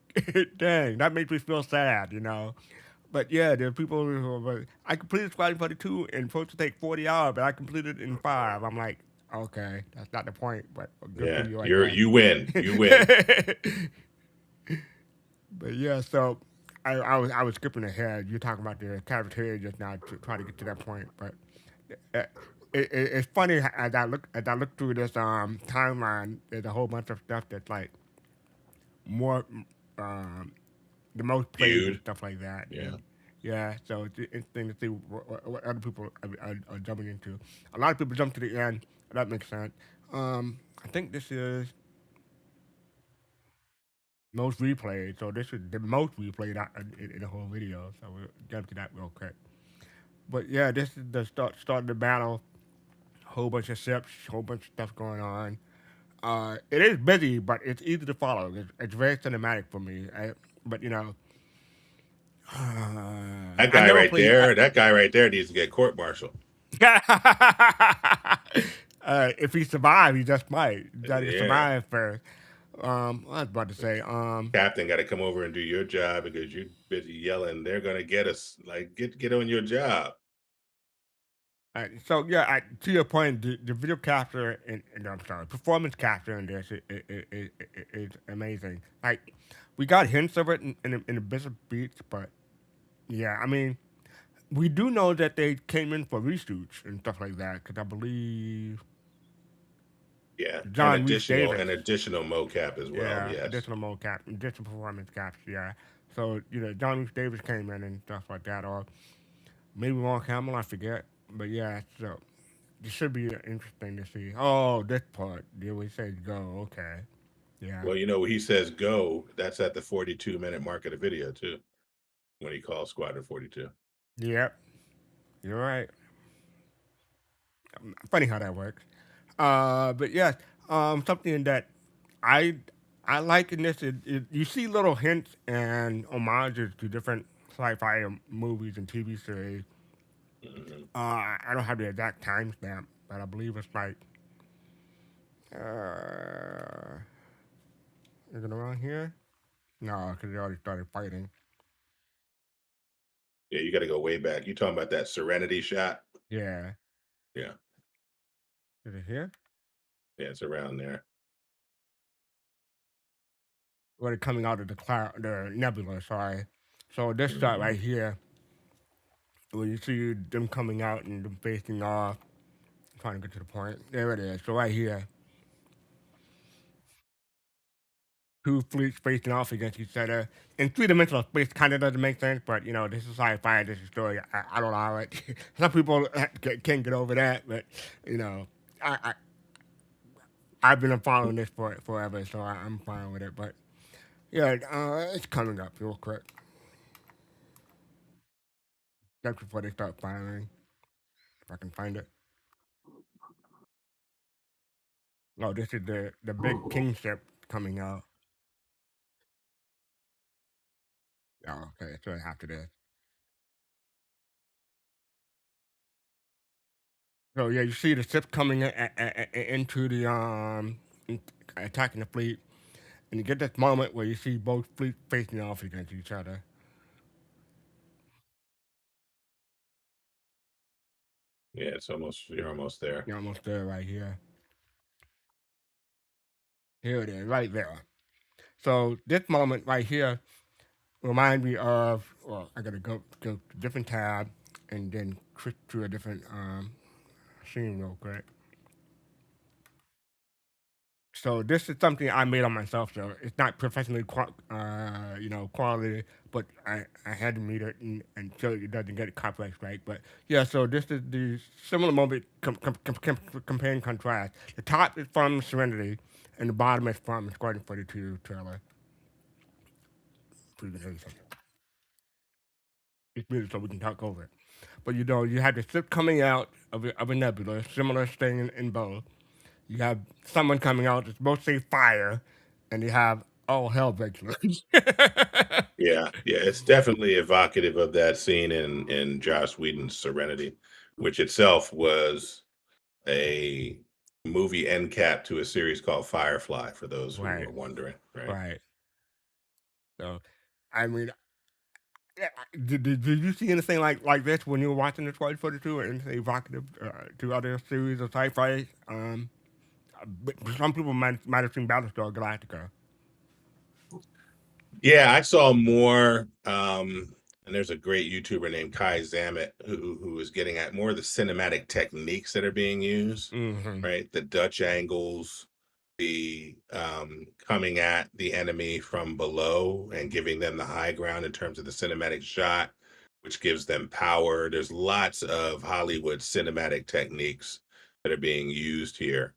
dang, that makes me feel sad, you know. But yeah, there are people who are like, I completed Squadron 42 and supposed to take 40 hours, but I completed it in 5. I'm like, okay, that's not the point, but good Yeah, for you. you win. You win. But yeah, so I was skipping ahead. You're talking about the cafeteria just now to try to get to that point, but it's funny as I look through this timeline. There's a whole bunch of stuff that's like more the most played and stuff like that. Yeah. And, yeah, so it's interesting to see what other people are jumping into. A lot of people jump to the end. That makes sense. I think this is most replayed, so this is the most replayed in the whole video. So we'll jump to that real quick. But yeah, this is the start of the battle. Whole bunch of ships, whole bunch of stuff going on. It is busy, but it's easy to follow. It's very cinematic for me. But you know, that guy right there needs to get court-martialed. If he survives, he just might. You got to survive first. I was about to say, Captain got to come over and do your job because you're busy yelling. They're gonna get us. Like, get on your job. So yeah, to your point, the video capture and I'm sorry, performance capture in this is amazing. Like, we got hints of it in the Bishop Beach, but yeah, I mean, we do know that they came in for reshoots and stuff like that because I believe. Yeah, John an additional mocap as well. Yeah, yes. additional mocap, additional performance caps. Yeah, so you know, John Reese Davis came in and stuff like that, or maybe Mark Hamill, I forget. But yeah, so this should be interesting to see. Oh, this part, yeah, we said go. Okay, yeah. Well, you know, he says go. That's at the 42-minute mark of the video too, when he calls Squadron 42. Yep. You're right. Funny how that works. But yes, something that I I like in this is you see little hints and homages to different sci-fi movies and TV series. Mhm. I don't have the exact timestamp, but I believe it's like uh, is it around here? No, because they already started fighting. Yeah, you got to go way back. You talking about that Serenity shot? Yeah, Yeah, is it here? yeah, it's around there. Where they're coming out of the nebula. Sorry. So this shot Mhm. right here, where you see them coming out and them facing off. I'm trying to get to the point. There it is. So right here, two fleets facing off against each other in three-dimensional space. Kind of doesn't make sense, but you know this is sci-fi. This is story. I don't allow it. Some people can't get over that, but you know, I've been following this for forever, so I'm fine with it. But yeah, it's coming up real quick. Just before they start firing, if I can find it. Oh, this is the big kingship coming out. Oh, okay, so after this. So yeah, you see the ship coming into the in- attacking the fleet, and you get this moment where you see both fleets facing off against each other. Yeah, it's almost you're almost there. You're almost there, right here. Here it is, right there. So this moment right here remind me of. Well, I gotta go to a different tab and then switch to a different scene real quick. So this is something I made on myself. So it's not professionally, quality, but I had to meet it and so it doesn't get a copyright strike. But yeah, so this is the similar moment compare and contrast. The top is from Serenity, and the bottom is from Squadron 42 trailer. So you can hear something. It's muted so we can talk over it. But you know, you have the ship coming out of a nebula, similar thing in both. You have someone coming out that's supposed to say fire, and you have all hell breaks loose. Yeah, yeah, it's definitely evocative of that scene in Joss Whedon's Serenity, which itself was a movie end cap to a series called Firefly, for those who Right, were wondering, right? right. So, I mean, yeah, did you see anything like this when you were watching the 1242 or anything evocative to other series of sci-fi? But some people might have seen Battlestar Galactica. Yeah, I saw more, and there's a great YouTuber named Kai Zamet who is getting at more of the cinematic techniques that are being used, Mm-hmm. right? The Dutch angles, the coming at the enemy from below and giving them the high ground in terms of the cinematic shot, which gives them power. There's lots of Hollywood cinematic techniques that are being used here.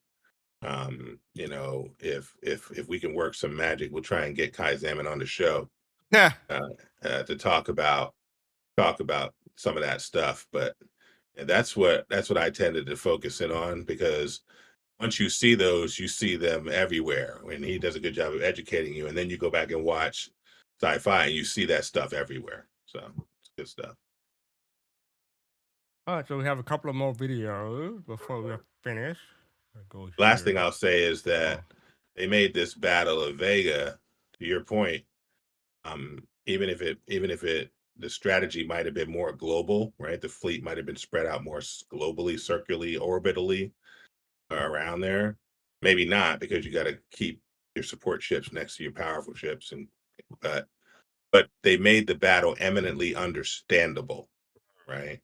If we can work some magic, we'll try and get Kai Zaman on the show Yeah. uh, to talk about some of that stuff. But that's what I tended to focus in on, because once you see those, you see them everywhere. And he does a good job of educating you, and then you go back and watch sci-fi, and you see that stuff everywhere. So it's good stuff. All right, so we have a couple of more videos before we finish. I'll go Last thing here. I'll say is Oh, that they made this Battle of Vega, to your point, even if it the strategy might have been more global, right? The fleet might have been spread out more globally, circularly, orbitally around there. Maybe not, because you got to keep your support ships next to your powerful ships, and but they made the battle eminently understandable, right?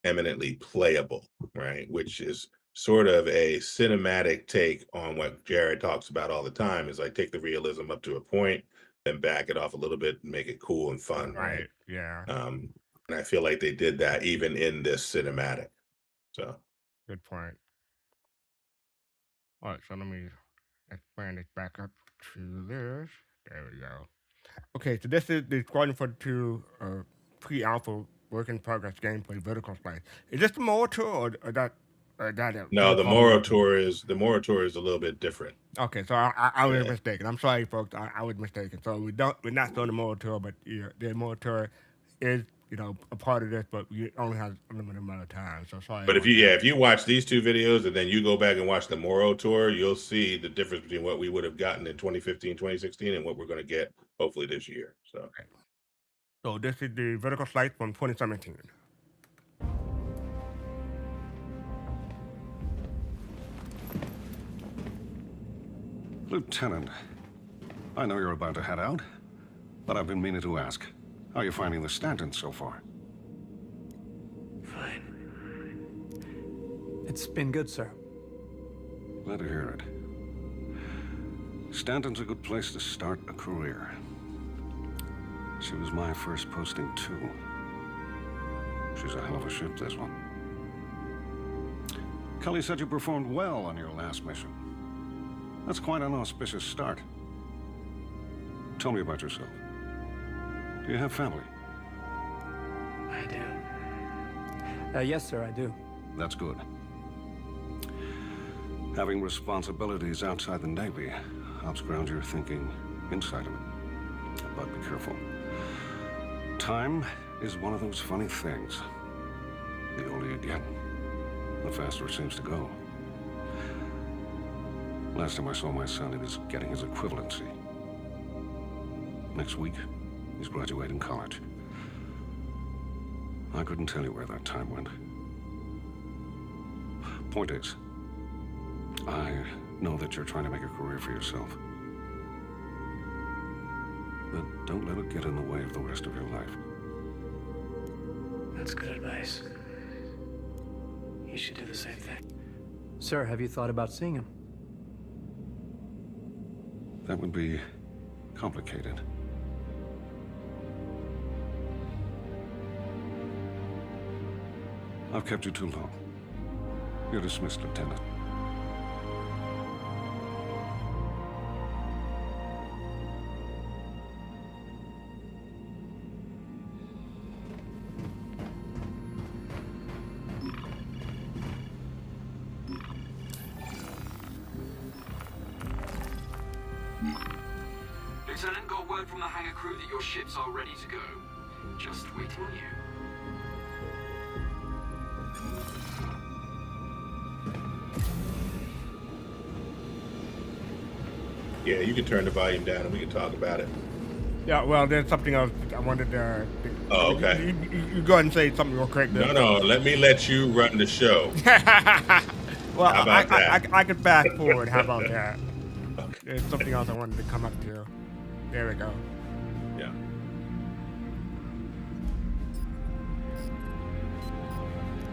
Eminently playable, right? Which is sort of a cinematic take on what Jared talks about all the time, is like take the realism up to a point, then back it off a little bit and make it cool and fun, right? right. Yeah. Um, and I feel like they did that even in this cinematic. So Good point. All right, so let me expand it back up to this. There we go. Okay, so this is the Squadron 42 pre-alpha work in progress gameplay vertical slice. Is this the Moro tour or that? No, the Moro tour is a little bit different. Okay, so I was mistaken. I'm sorry, folks. I was mistaken. So we're not doing the Moro tour, but the Moro tour is a part of this, but we only have a limited amount of time. So sorry. But if you watch these two videos and then you go back and watch the Moro tour, you'll see the difference between what we would have gotten in 2015, 2016, and what we're going to get hopefully this year. So. Okay. So this is the vertical slice from 2017. Lieutenant, I know you're about to head out, but I've been meaning to ask. How are you finding the Stanton so far? Fine. It's been good, sir. Glad to hear it. Stanton's a good place to start a career. She was my first posting, too. She's a hell of a ship, this one. Kelly said you performed well on your last mission. That's quite an auspicious start. Tell me about yourself. Do you have family? I do. Yes, sir, I do. That's good. Having responsibilities outside the Navy helps ground your thinking inside of it. But be careful. Time is one of those funny things. The older you get, the faster it seems to go. Last time I saw my son, he was getting his equivalency. Next week, he's graduating college. I couldn't tell you where that time went. Point is, I know that you're trying to make a career for yourself. But don't let it get in the way of the rest of your life. That's good advice. You should do the same thing. Sir, have you thought about seeing him? That would be complicated. I've kept you too long. You're dismissed, Lieutenant. Lieutenant, got word from the hangar crew that your ship's all ready to go. Just waiting on you. Yeah, you can turn the volume down and we can talk about it. Yeah, well, there's something else I wanted to... Oh, okay. You go ahead and say something real quick. No, let you run the show. Well, how about that? I could fast forward. How about that? Okay. There's something else I wanted to come up to. There we go. Yeah.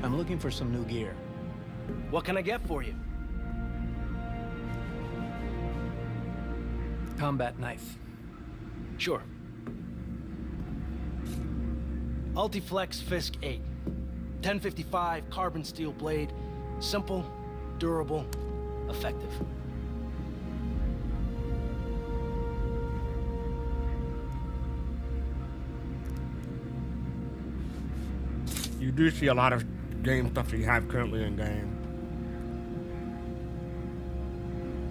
I'm looking for some new gear. What can I get for you? Combat knife. Sure. Ultiflex Fisk 8. 1055 carbon steel blade. Simple, durable, effective. You do see a lot of game stuff that you have currently in game.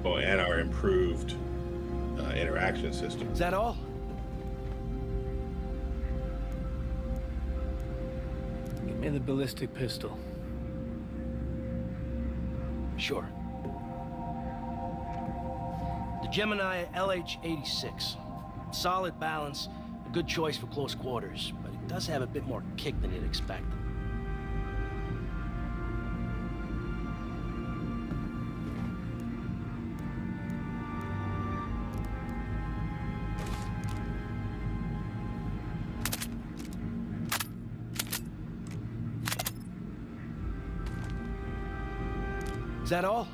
Oh, and our improved interaction system. Is that all? Give me the ballistic pistol. Sure. The Gemini LH-86. Solid balance, a good choice for close quarters, but it does have a bit more kick than you'd expect. Is that all?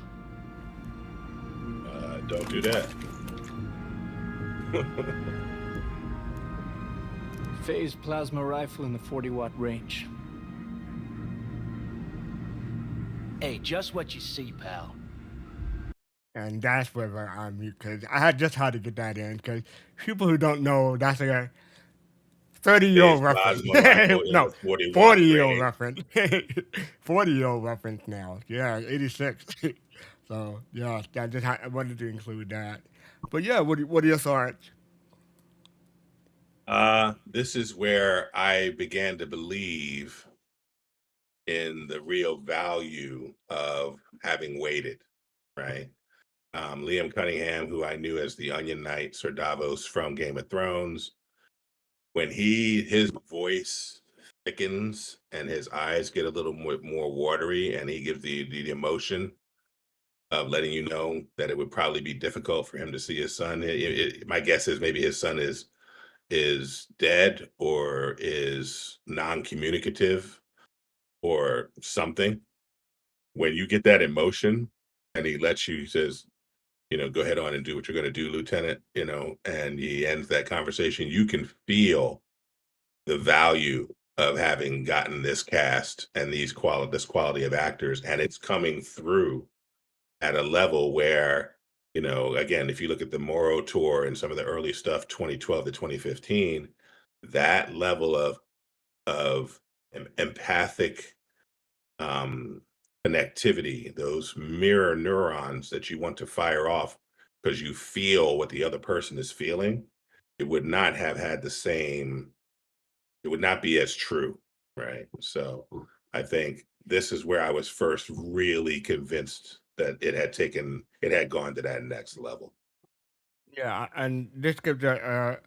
Don't do that. Phased plasma rifle in the 40-watt range. Hey, just what you see, pal. And that's where I'm because I had just had to get that in because people who don't know, that's a 30-year-old reference. No, 41 40-year-old rating. reference. 40-year-old reference now. Yeah, 86. So yeah, I wanted to include that. But yeah, what are your thoughts? This is where I began to believe in the real value of having waited, right? Liam Cunningham, who I knew as the Onion Knight, Sir Davos from Game of Thrones, when his voice thickens and his eyes get a little more watery, and he gives the emotion of letting you know that it would probably be difficult for him to see his son. My guess is maybe his son is dead or is non-communicative or something. When you get that emotion and he lets you, he says, go ahead on and do what you're going to do, Lieutenant, and he ends that conversation, you can feel the value of having gotten this cast and this quality of actors, and it's coming through at a level where, again, if you look at the Moro tour and some of the early stuff, 2012 to 2015, that level of empathic connectivity, those mirror neurons that you want to fire off because you feel what the other person is feeling, it would not have had the same, it would not be as true, right? So I think this is where I was first really convinced that it had gone to that next level. Yeah, and this gives an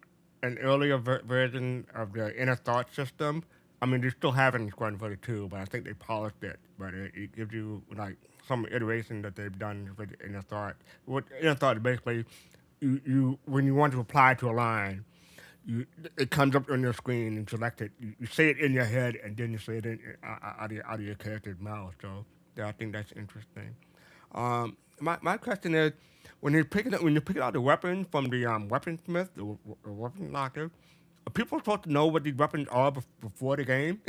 earlier version of the inner thought system. I mean, they still have it in Squadron 42, but I think they polished it. But it gives you like some iteration that they've done with the inner thought. What inner thought is basically, you when you want to apply to a line, it comes up on your screen and select it. You say it in your head, and then you say it out of your character's mouth. So yeah, I think that's interesting. My question is, when you're picking out the weapon from the weaponsmith, the weapon locker, are people supposed to know what these weapons are before the game?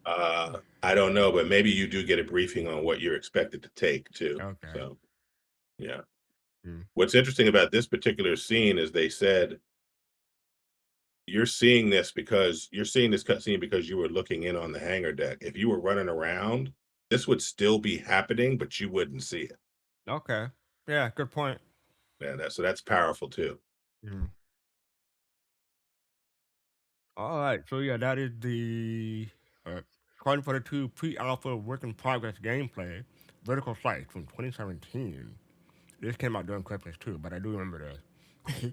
I don't know, but maybe you do get a briefing on what you're expected to take too. Okay. So, yeah. Hmm. What's interesting about this particular scene is they said you're seeing this cutscene because you were looking in on the hangar deck. If you were running around, this would still be happening, but you wouldn't see it. Okay. Yeah, good point. Yeah, that's powerful too. Mhm. All right, so yeah, that is the Squadron 42 pre-alpha work in progress gameplay, Vertical Flight from 2017. This came out during Christmas too, but I do remember this.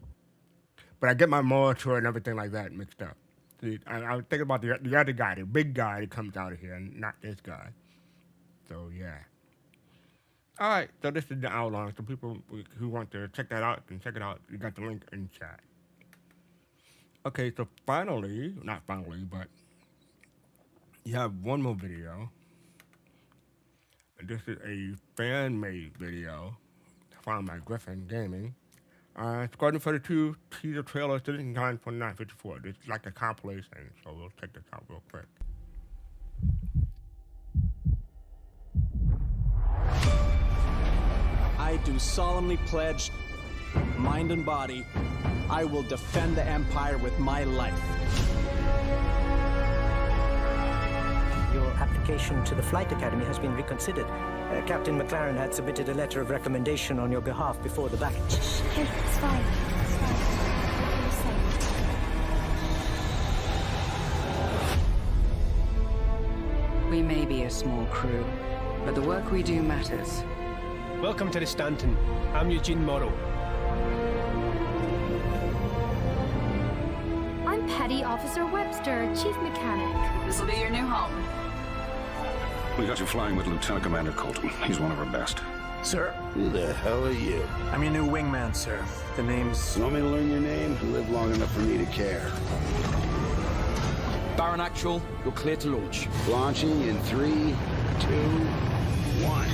But I get my monitor and everything like that mixed up. See, I was thinking about the other guy, the big guy that comes out of here, and not this guy. So yeah. All right, so this is the outline. So people who want to check that out can check it out. You got the link in chat. Okay, so not finally, but you have one more video. This is a fan-made video found by Griffin Gaming. Squadron 42 teaser trailer, Citizen Time 2954. This is like a compilation, so we'll check this out real quick. I do solemnly pledge, mind and body, I will defend the Empire with my life. Your application to the Flight Academy has been reconsidered. Captain McLaren had submitted a letter of recommendation on your behalf before the battle. Hey, it's fine. It's fine. We may be a small crew, but the work we do matters. Welcome to the Stanton. I'm Eugene Morrow. I'm Petty Officer Webster, Chief Mechanic. This will be your new home. We got you flying with Lieutenant Commander Colton. He's one of our best. Sir? Who the hell are you? I'm your new wingman, sir. The name's... You want me to learn your name? You live long enough for me to care. Baron Actual, you're clear to launch. Launching in 3, 2, 1.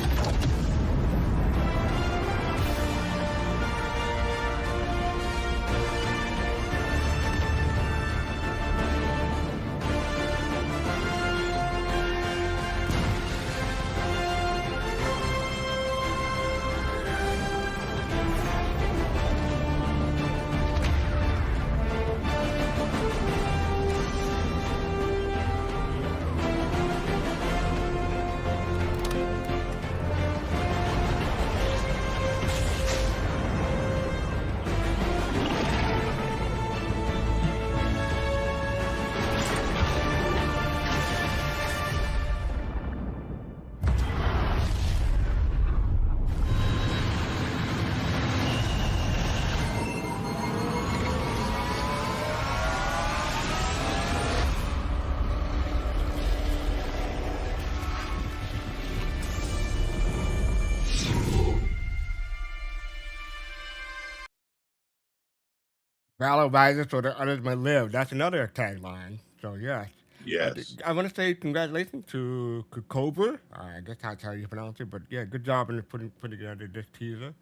Valor rises so that others may live. That's another tagline. So yeah. Yes. I want to say congratulations to Cobra. I guess that's how you pronounce it. But yeah, good job in putting together this teaser.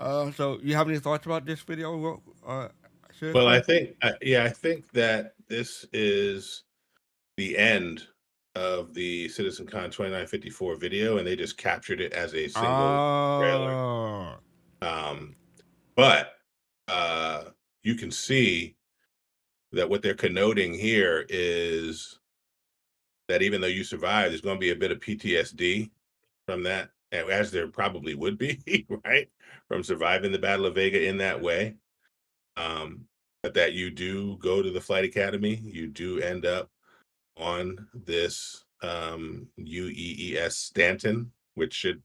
So you have any thoughts about this video? Well, Seriously? I think that this is the end of the CitizenCon 2954 video, and they just captured it as a single trailer. Oh. But you can see that what they're connoting here is that even though you survive, there's going to be a bit of PTSD from that, as there probably would be, right? From surviving the Battle of Vega in that way. But that you do go to the flight academy, you do end up on this UEES Stanton, which should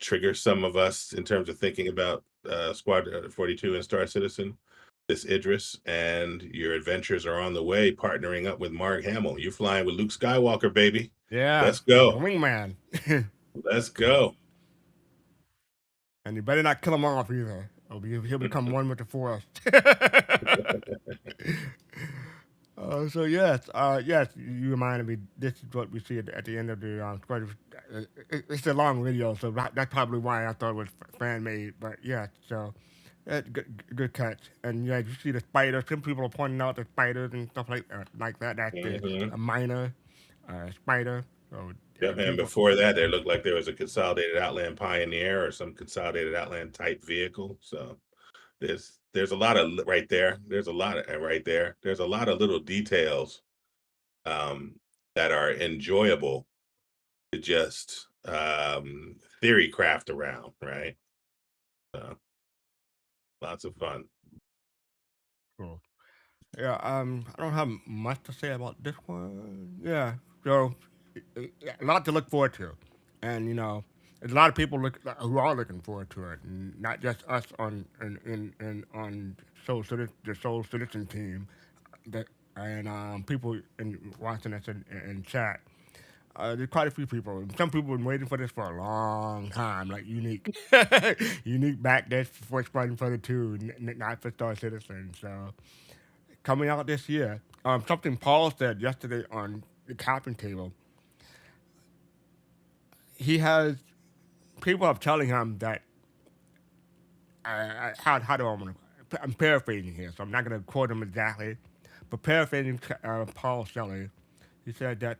trigger some of us in terms of thinking about Squad 42 and Star Citizen, this Idris, and your adventures are on the way, partnering up with Mark Hamill. You're flying with Luke Skywalker, baby. Yeah. Let's go. The wingman. Let's go. And you better not kill him off either. He'll become one with the Force. So yes, yes, you reminded me. This is what we see at the end of the Squadron. It's a long video, so that's probably why I thought it was fan made. But yeah, so good catch. And yeah, you see the spiders. Some people are pointing out the spiders and stuff like that. That's a minor spider. So, Yep, and before that, there looked like there was a Consolidated Outland Pioneer or some Consolidated Outland type vehicle. So there's a lot of right there. There's a lot of right there. There's a lot of little details that are enjoyable to just theory craft around, right? So lots of fun. Cool. Yeah, I don't have much to say about this one. Yeah, so a lot to look forward to, and there's a lot of people who are looking forward to it, and not just us on the Soul Citizen team, that and people watching us in chat. There's quite a few people. Some people have been waiting for this for a long time, like Unique. Unique back there for Squadron 42, not for Star Citizen. So coming out this year. Something Paul said yesterday on the captain table. He has people are telling him that how do I want to? I'm paraphrasing here, so I'm not going to quote him exactly, but paraphrasing Paul Shelley, he said that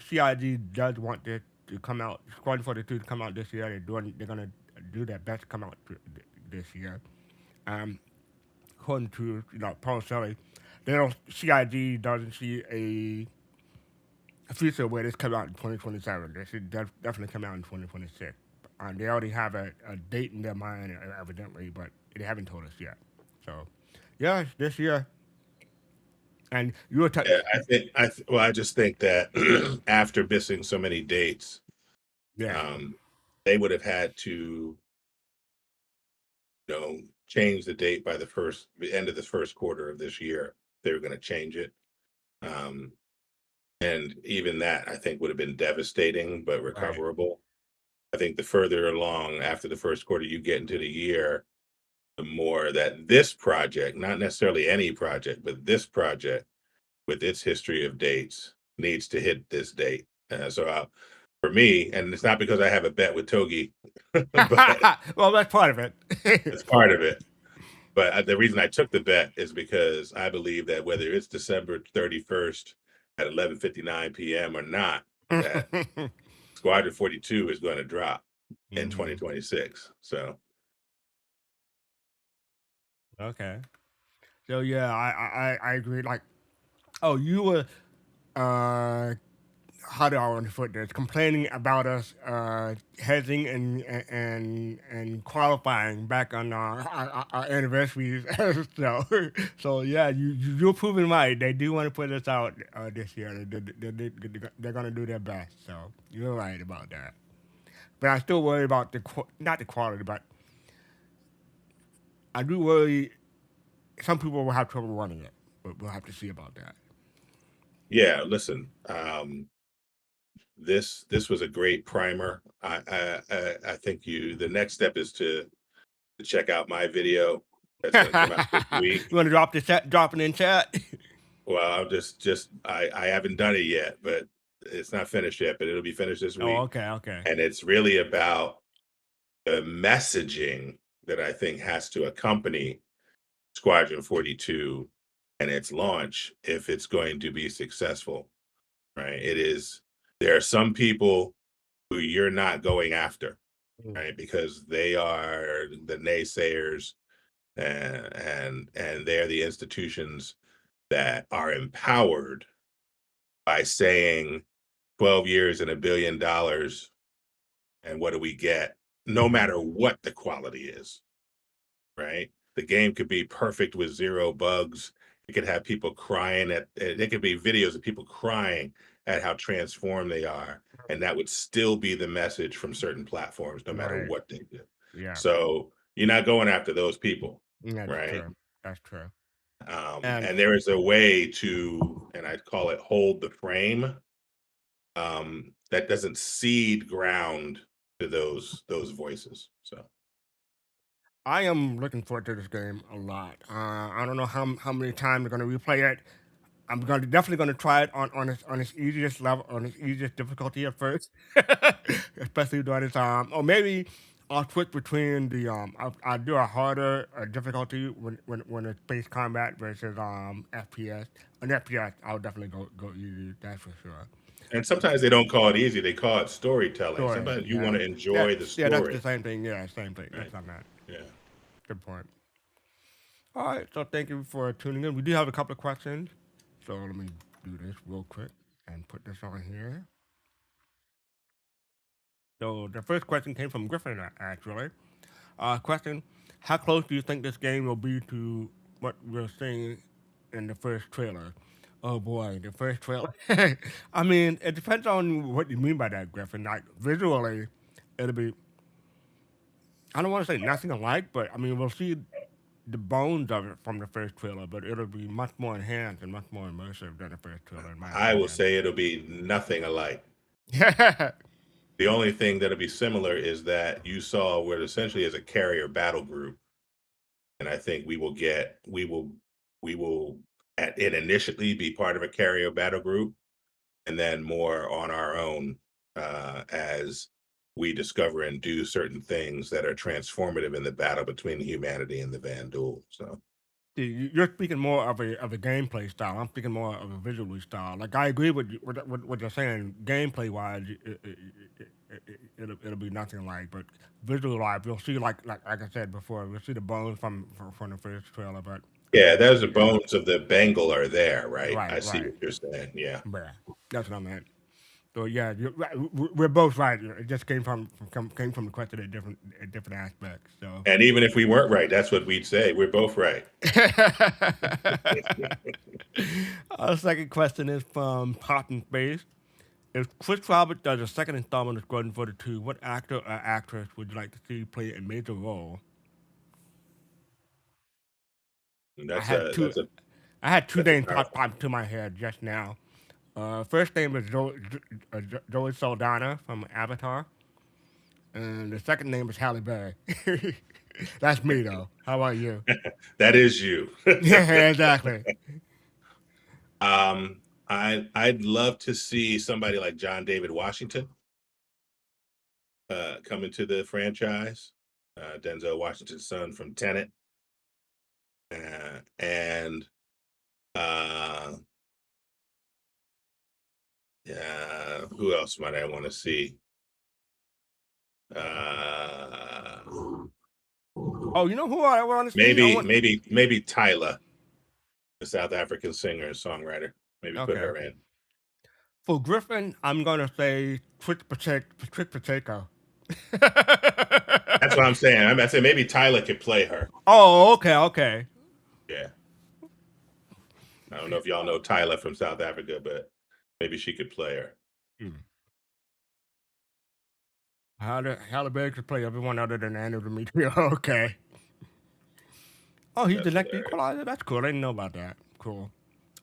CIG does want this to come out, Squadron 42 to come out this year. They're going to do their best to come out this year. According to Paul Shelley, CIG doesn't see a future where this comes out in 2027. This should definitely come out in 2026. They already have a date in their mind, evidently, but they haven't told us yet. So, yeah, this year. And you were Yeah, I just think that after missing so many dates, they would have had to, change the date by the end of the first quarter of this year. They were going to change it. And even that, I think, would have been devastating, but recoverable. I think the further along after the first quarter you get into the year, the more that this project, not necessarily any project, but this project with its history of dates needs to hit this date. For me, and it's not because I have a bet with Togi, but well, that's part of it. it's part of it. But the reason I took the bet is because I believe that whether it's December 31st at 11:59 p.m. or not, that Squadron 42 is going to drop in 2026. So, okay. So yeah, I agree. Like, oh, you were how do I want to put this? Complaining about us hedging and qualifying back on our anniversaries. so yeah, you're proving right. They do want to put us out this year. They're going to do their best. So you're right about that. But I still worry about not the quality, but I do worry. Some people will have trouble running it, but we'll have to see about that. Yeah, listen. This was a great primer. I think the next step is to check out my video That's going to come out this You week. want to drop it in chat? Well, I haven't done it yet, but it's not finished yet, but it'll be finished this Oh, week. okay. And it's really about the messaging that I think has to accompany Squadron 42 and its launch if it's going to be successful, right? There are some people who you're not going after, right? Because they are the naysayers and they're the institutions that are empowered by saying 12 years and $1 billion, and what do we get? No matter what the quality is, right? The game could be perfect with 0 bugs. It could have people crying it could be videos of people crying at how transformed they are, and that would still be the message from certain platforms, no matter Right. what they do. Yeah. So you're not going after those people, That's right? true. That's true. And there is a way to, and I call it hold the frame, that doesn't cede ground to those voices. So I am looking forward to this game a lot. I don't know how many times I'm going to replay it. I'm definitely going to try it on its easiest level, on its easiest difficulty at first, especially during this or maybe I'll switch between the I'll do a harder difficulty when it's space combat versus FPS. On FPS, I'll definitely go easy. That's for sure. and sometimes they don't call it easy, they call it storytelling. Story, Sometimes you yeah. want to enjoy the Yeah, that's the story. same thing. Yeah, same thing. Right. That's on that. Yeah. Good point. All right, so thank you for tuning in. We do have a couple of questions, so let me do this real quick and put this on here. So the first question came from Griffin, actually. Question: how close do you think this game will be to what we're seeing in the first trailer? Oh boy, the first trailer. I mean, it depends on what you mean by that, Griffin. Like visually, it'll be. I don't want to say nothing alike, but I mean, we'll see the bones of it from the first trailer, but it'll be much more enhanced and much more immersive than the first trailer, in my I will opinion. say it'll be nothing alike. The only thing that'll be similar is that you saw what essentially is a carrier battle group. And I think we will at it initially be part of a carrier battle group, and then more on our own as we discover and do certain things that are transformative in the battle between humanity and the Vandal. So See, you're speaking more of a gameplay style. I'm speaking more of a visual style. Like I agree with what you're saying. Gameplay wise, it'll be nothing like. But visual wise, we'll see like I said before, we'll see the bones from the first trailer. But yeah, those are bones of the Bengal are there, right? I see Right. what you're saying. Yeah. Yeah, that's what I meant. So yeah, we're both right. It just came from the question at different aspects. So And even if we weren't right, that's what we'd say. We're both right. Our second question is from Pop in Space. If Chris Robert does a second installment of Squadron 42, what actor or actress would you like to see play a major role? I had two names pop to my head just now. First name is Joey Saldana from Avatar, and the second name is Halle Berry. That's me though. How about you? That is you. Yeah, exactly. I'd love to see somebody like John David Washington come into the franchise. Denzel Washington's son from Tenet. And who else might I want to see? Oh, you know who I want to see? Maybe Tyla, the South African singer and songwriter. Maybe put her in. For Griffin, I'm gonna say Twitch Pacheco. That's what I'm saying. I say maybe Tyla could play her. Oh, okay. Yeah. I don't know if y'all know Tyla from South Africa, but maybe she could play her. Halle Berry could play everyone other than Andrew Demetrio. Okay. Oh, he's the next equalizer? That's cool. I didn't know about that. Cool.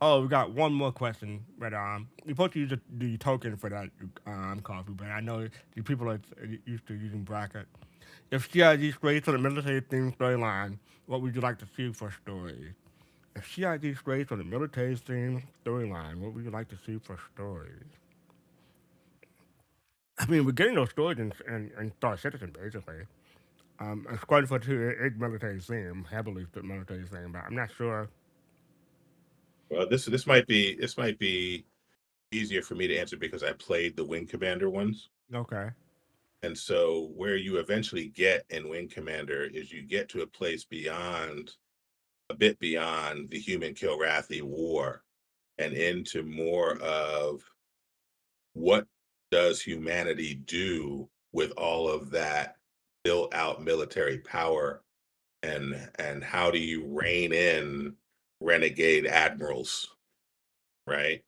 Oh, we got one more question, but you're supposed to use the token for that coffee, but I know the people are used to using bracket. If CIG strays to the military themed storyline, what would you like to see for stories? If CIG strays to the military themed storyline, what would you like to see for stories? I mean, we're getting those stories in Star Citizen, basically. Squadron 42 is military theme, heavily military theme, but I'm not sure. Well, this might be easier for me to answer because I played the Wing Commander ones. Okay. And so where you eventually get in Wing Commander is you get to a place a bit beyond the human Kilrathi war and into more of what does humanity do with all of that built out military power, and how do you rein in renegade admirals, right?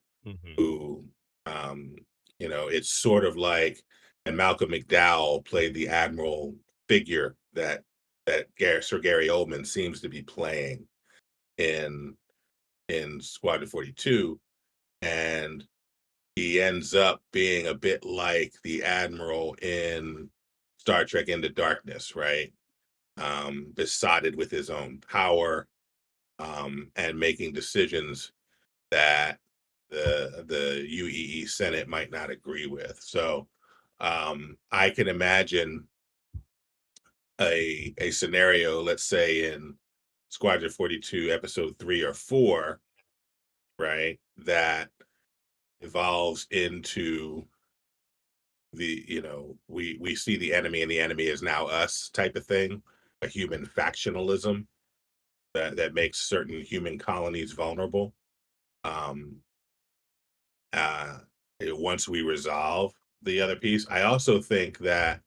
Who, um, it's sort of like, and Malcolm McDowell played the admiral figure that Sir Gary Oldman seems to be playing in Squadron 42, and he ends up being a bit like the admiral in Star Trek Into Darkness, right? Besotted with his own power, and making decisions that the UEE Senate might not agree with. So I can imagine a scenario, let's say in Squadron 42, episode 3 or 4, right, that evolves into we see the enemy and the enemy is now us type of thing, a human factionalism that makes certain human colonies vulnerable. Um, Once we resolve the other piece, I also think that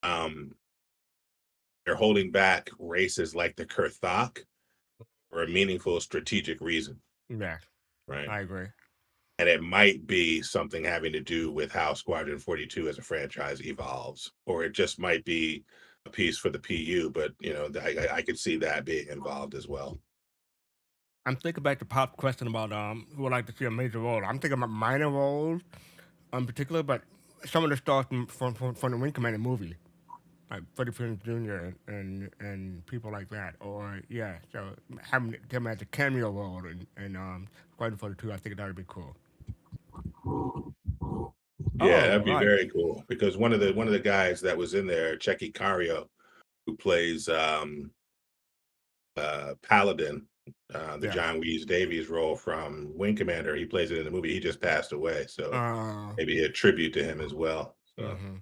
um, they're holding back races like the Kurthak for a meaningful strategic reason, Yeah, right? I agree. And it might be something having to do with how Squadron 42 as a franchise evolves, or it just might be a piece for the PU. But I could see that being involved as well. I'm thinking back to Pop's question about who would like to see a major role. I'm thinking about minor roles in particular, but some of the stars from the Wing Commander movie, like Freddie Prinze Jr. and people like that, or yeah, so having them as a cameo role in Squadron 42, I think that would be cool. Yeah, Oh, that'd be right. very cool because one of the guys that was in there, Checky Cario, who plays Paladin, the Yeah. John Wees Davies role from Wing Commander, he plays it in the movie. He just passed away, so maybe a tribute to him as well. So. Mm-hmm.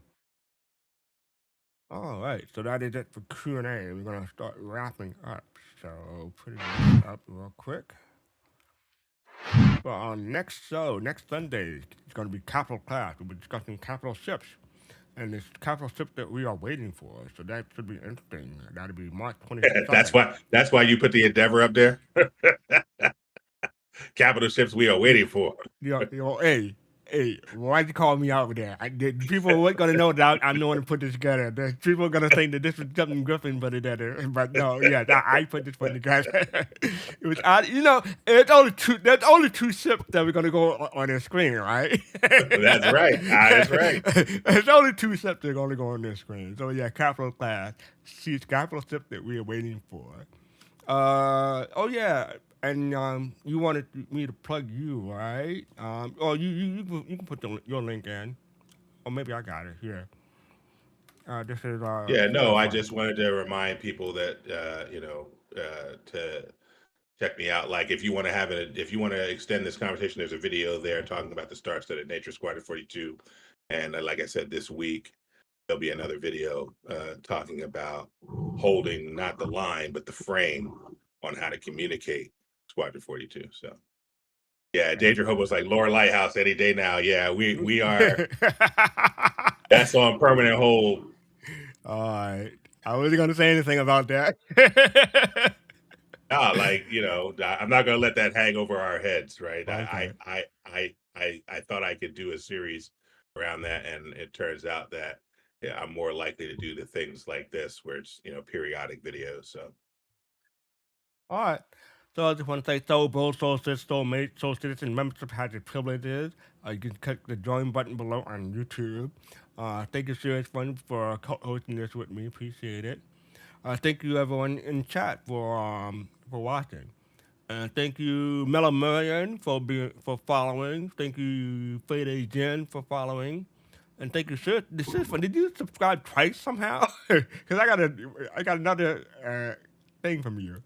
All right, so that is it for Q&A. We're gonna start wrapping up. So putting this up real quick. But on next show, next Sunday, it's going to be Capital Class. We'll be discussing capital ships. And it's capital ship that we are waiting for. So that should be interesting. That'll be March 22nd. That's why you put the Endeavor up there. Capital ships we are waiting for. Hey, why'd you call me out with that? People weren't going to know that I'm the one to put this together. People are going to think that this was something Griffin put together. But no, yeah, I put this one together. It was odd. There's only two ships that we're going to go on the screen, right? That's right. That's right. There's only two ships that are going to go on the screen. So yeah, capital class. She's capital ship that we are waiting for. Oh yeah, and you wanted me to plug you, right? You can put your link in, or maybe I got it here. This is Yeah, no, I SeriousFun. just wanted to remind people that to check me out. Like if you want to extend this conversation, there's a video there talking about the star-studded nature of Squadron 42, and like I said, this week there'll be another video talking about holding not the line but the frame on how to communicate Squadron 42. So yeah, Danger Hobo's like Lower Lighthouse any day now. Yeah, we are. That's on permanent hold. All right, I wasn't gonna say anything about that. I'm not gonna let that hang over our heads, right? Okay. I thought I could do a series around that, and it turns out that I'm more likely to do the things like this where it's periodic videos. So All right. So I just want to say Soul Bro, Soul Sis, Soul Mate, Soul Citizen membership has its privileges. You can click the join button below on YouTube. Thank you, SeriousFun, for hosting this with me. Appreciate it. Thank you, everyone in chat for watching. And thank you, Mela Marian, for following. Thank you, Fede Jen, for following. And thank you, sir. This is fun. Did you subscribe twice somehow? Because I got another thing from you.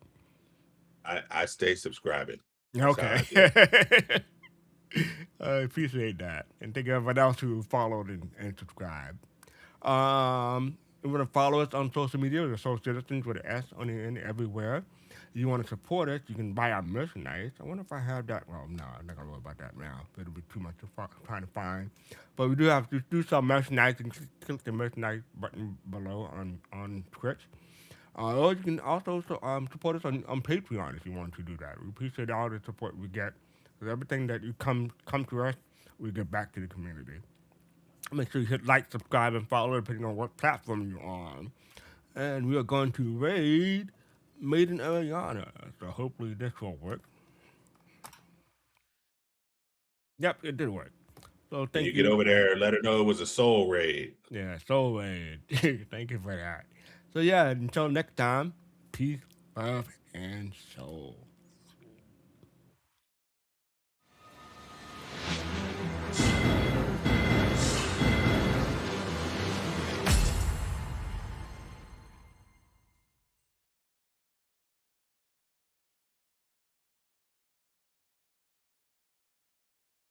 I stay subscribing. That's how I Okay. do. I appreciate that. And thank you everyone else who followed and subscribed. You want to follow us on social media, the Soul Citizens with an S on the end everywhere. You want to support us, you can buy our merchandise. I wonder if I have that. Well, no, I'm not going to worry about that now. It'll be too much to try to find. But we do have to do some merchandise. You can click the merchandise button below on Twitch. Or you can also support us on Patreon if you want to do that. We appreciate all the support we get. Because everything that you come to us, we get back to the community. Make sure you hit like, subscribe, and follow depending on what platform you're on. And we are going to raid Maiden Ariana. So hopefully this will work. Yep, it did work. So thank you. You get over there, let her know it was a soul raid. Yeah, soul raid. Thank you for that. So yeah, until next time, peace, love, and soul.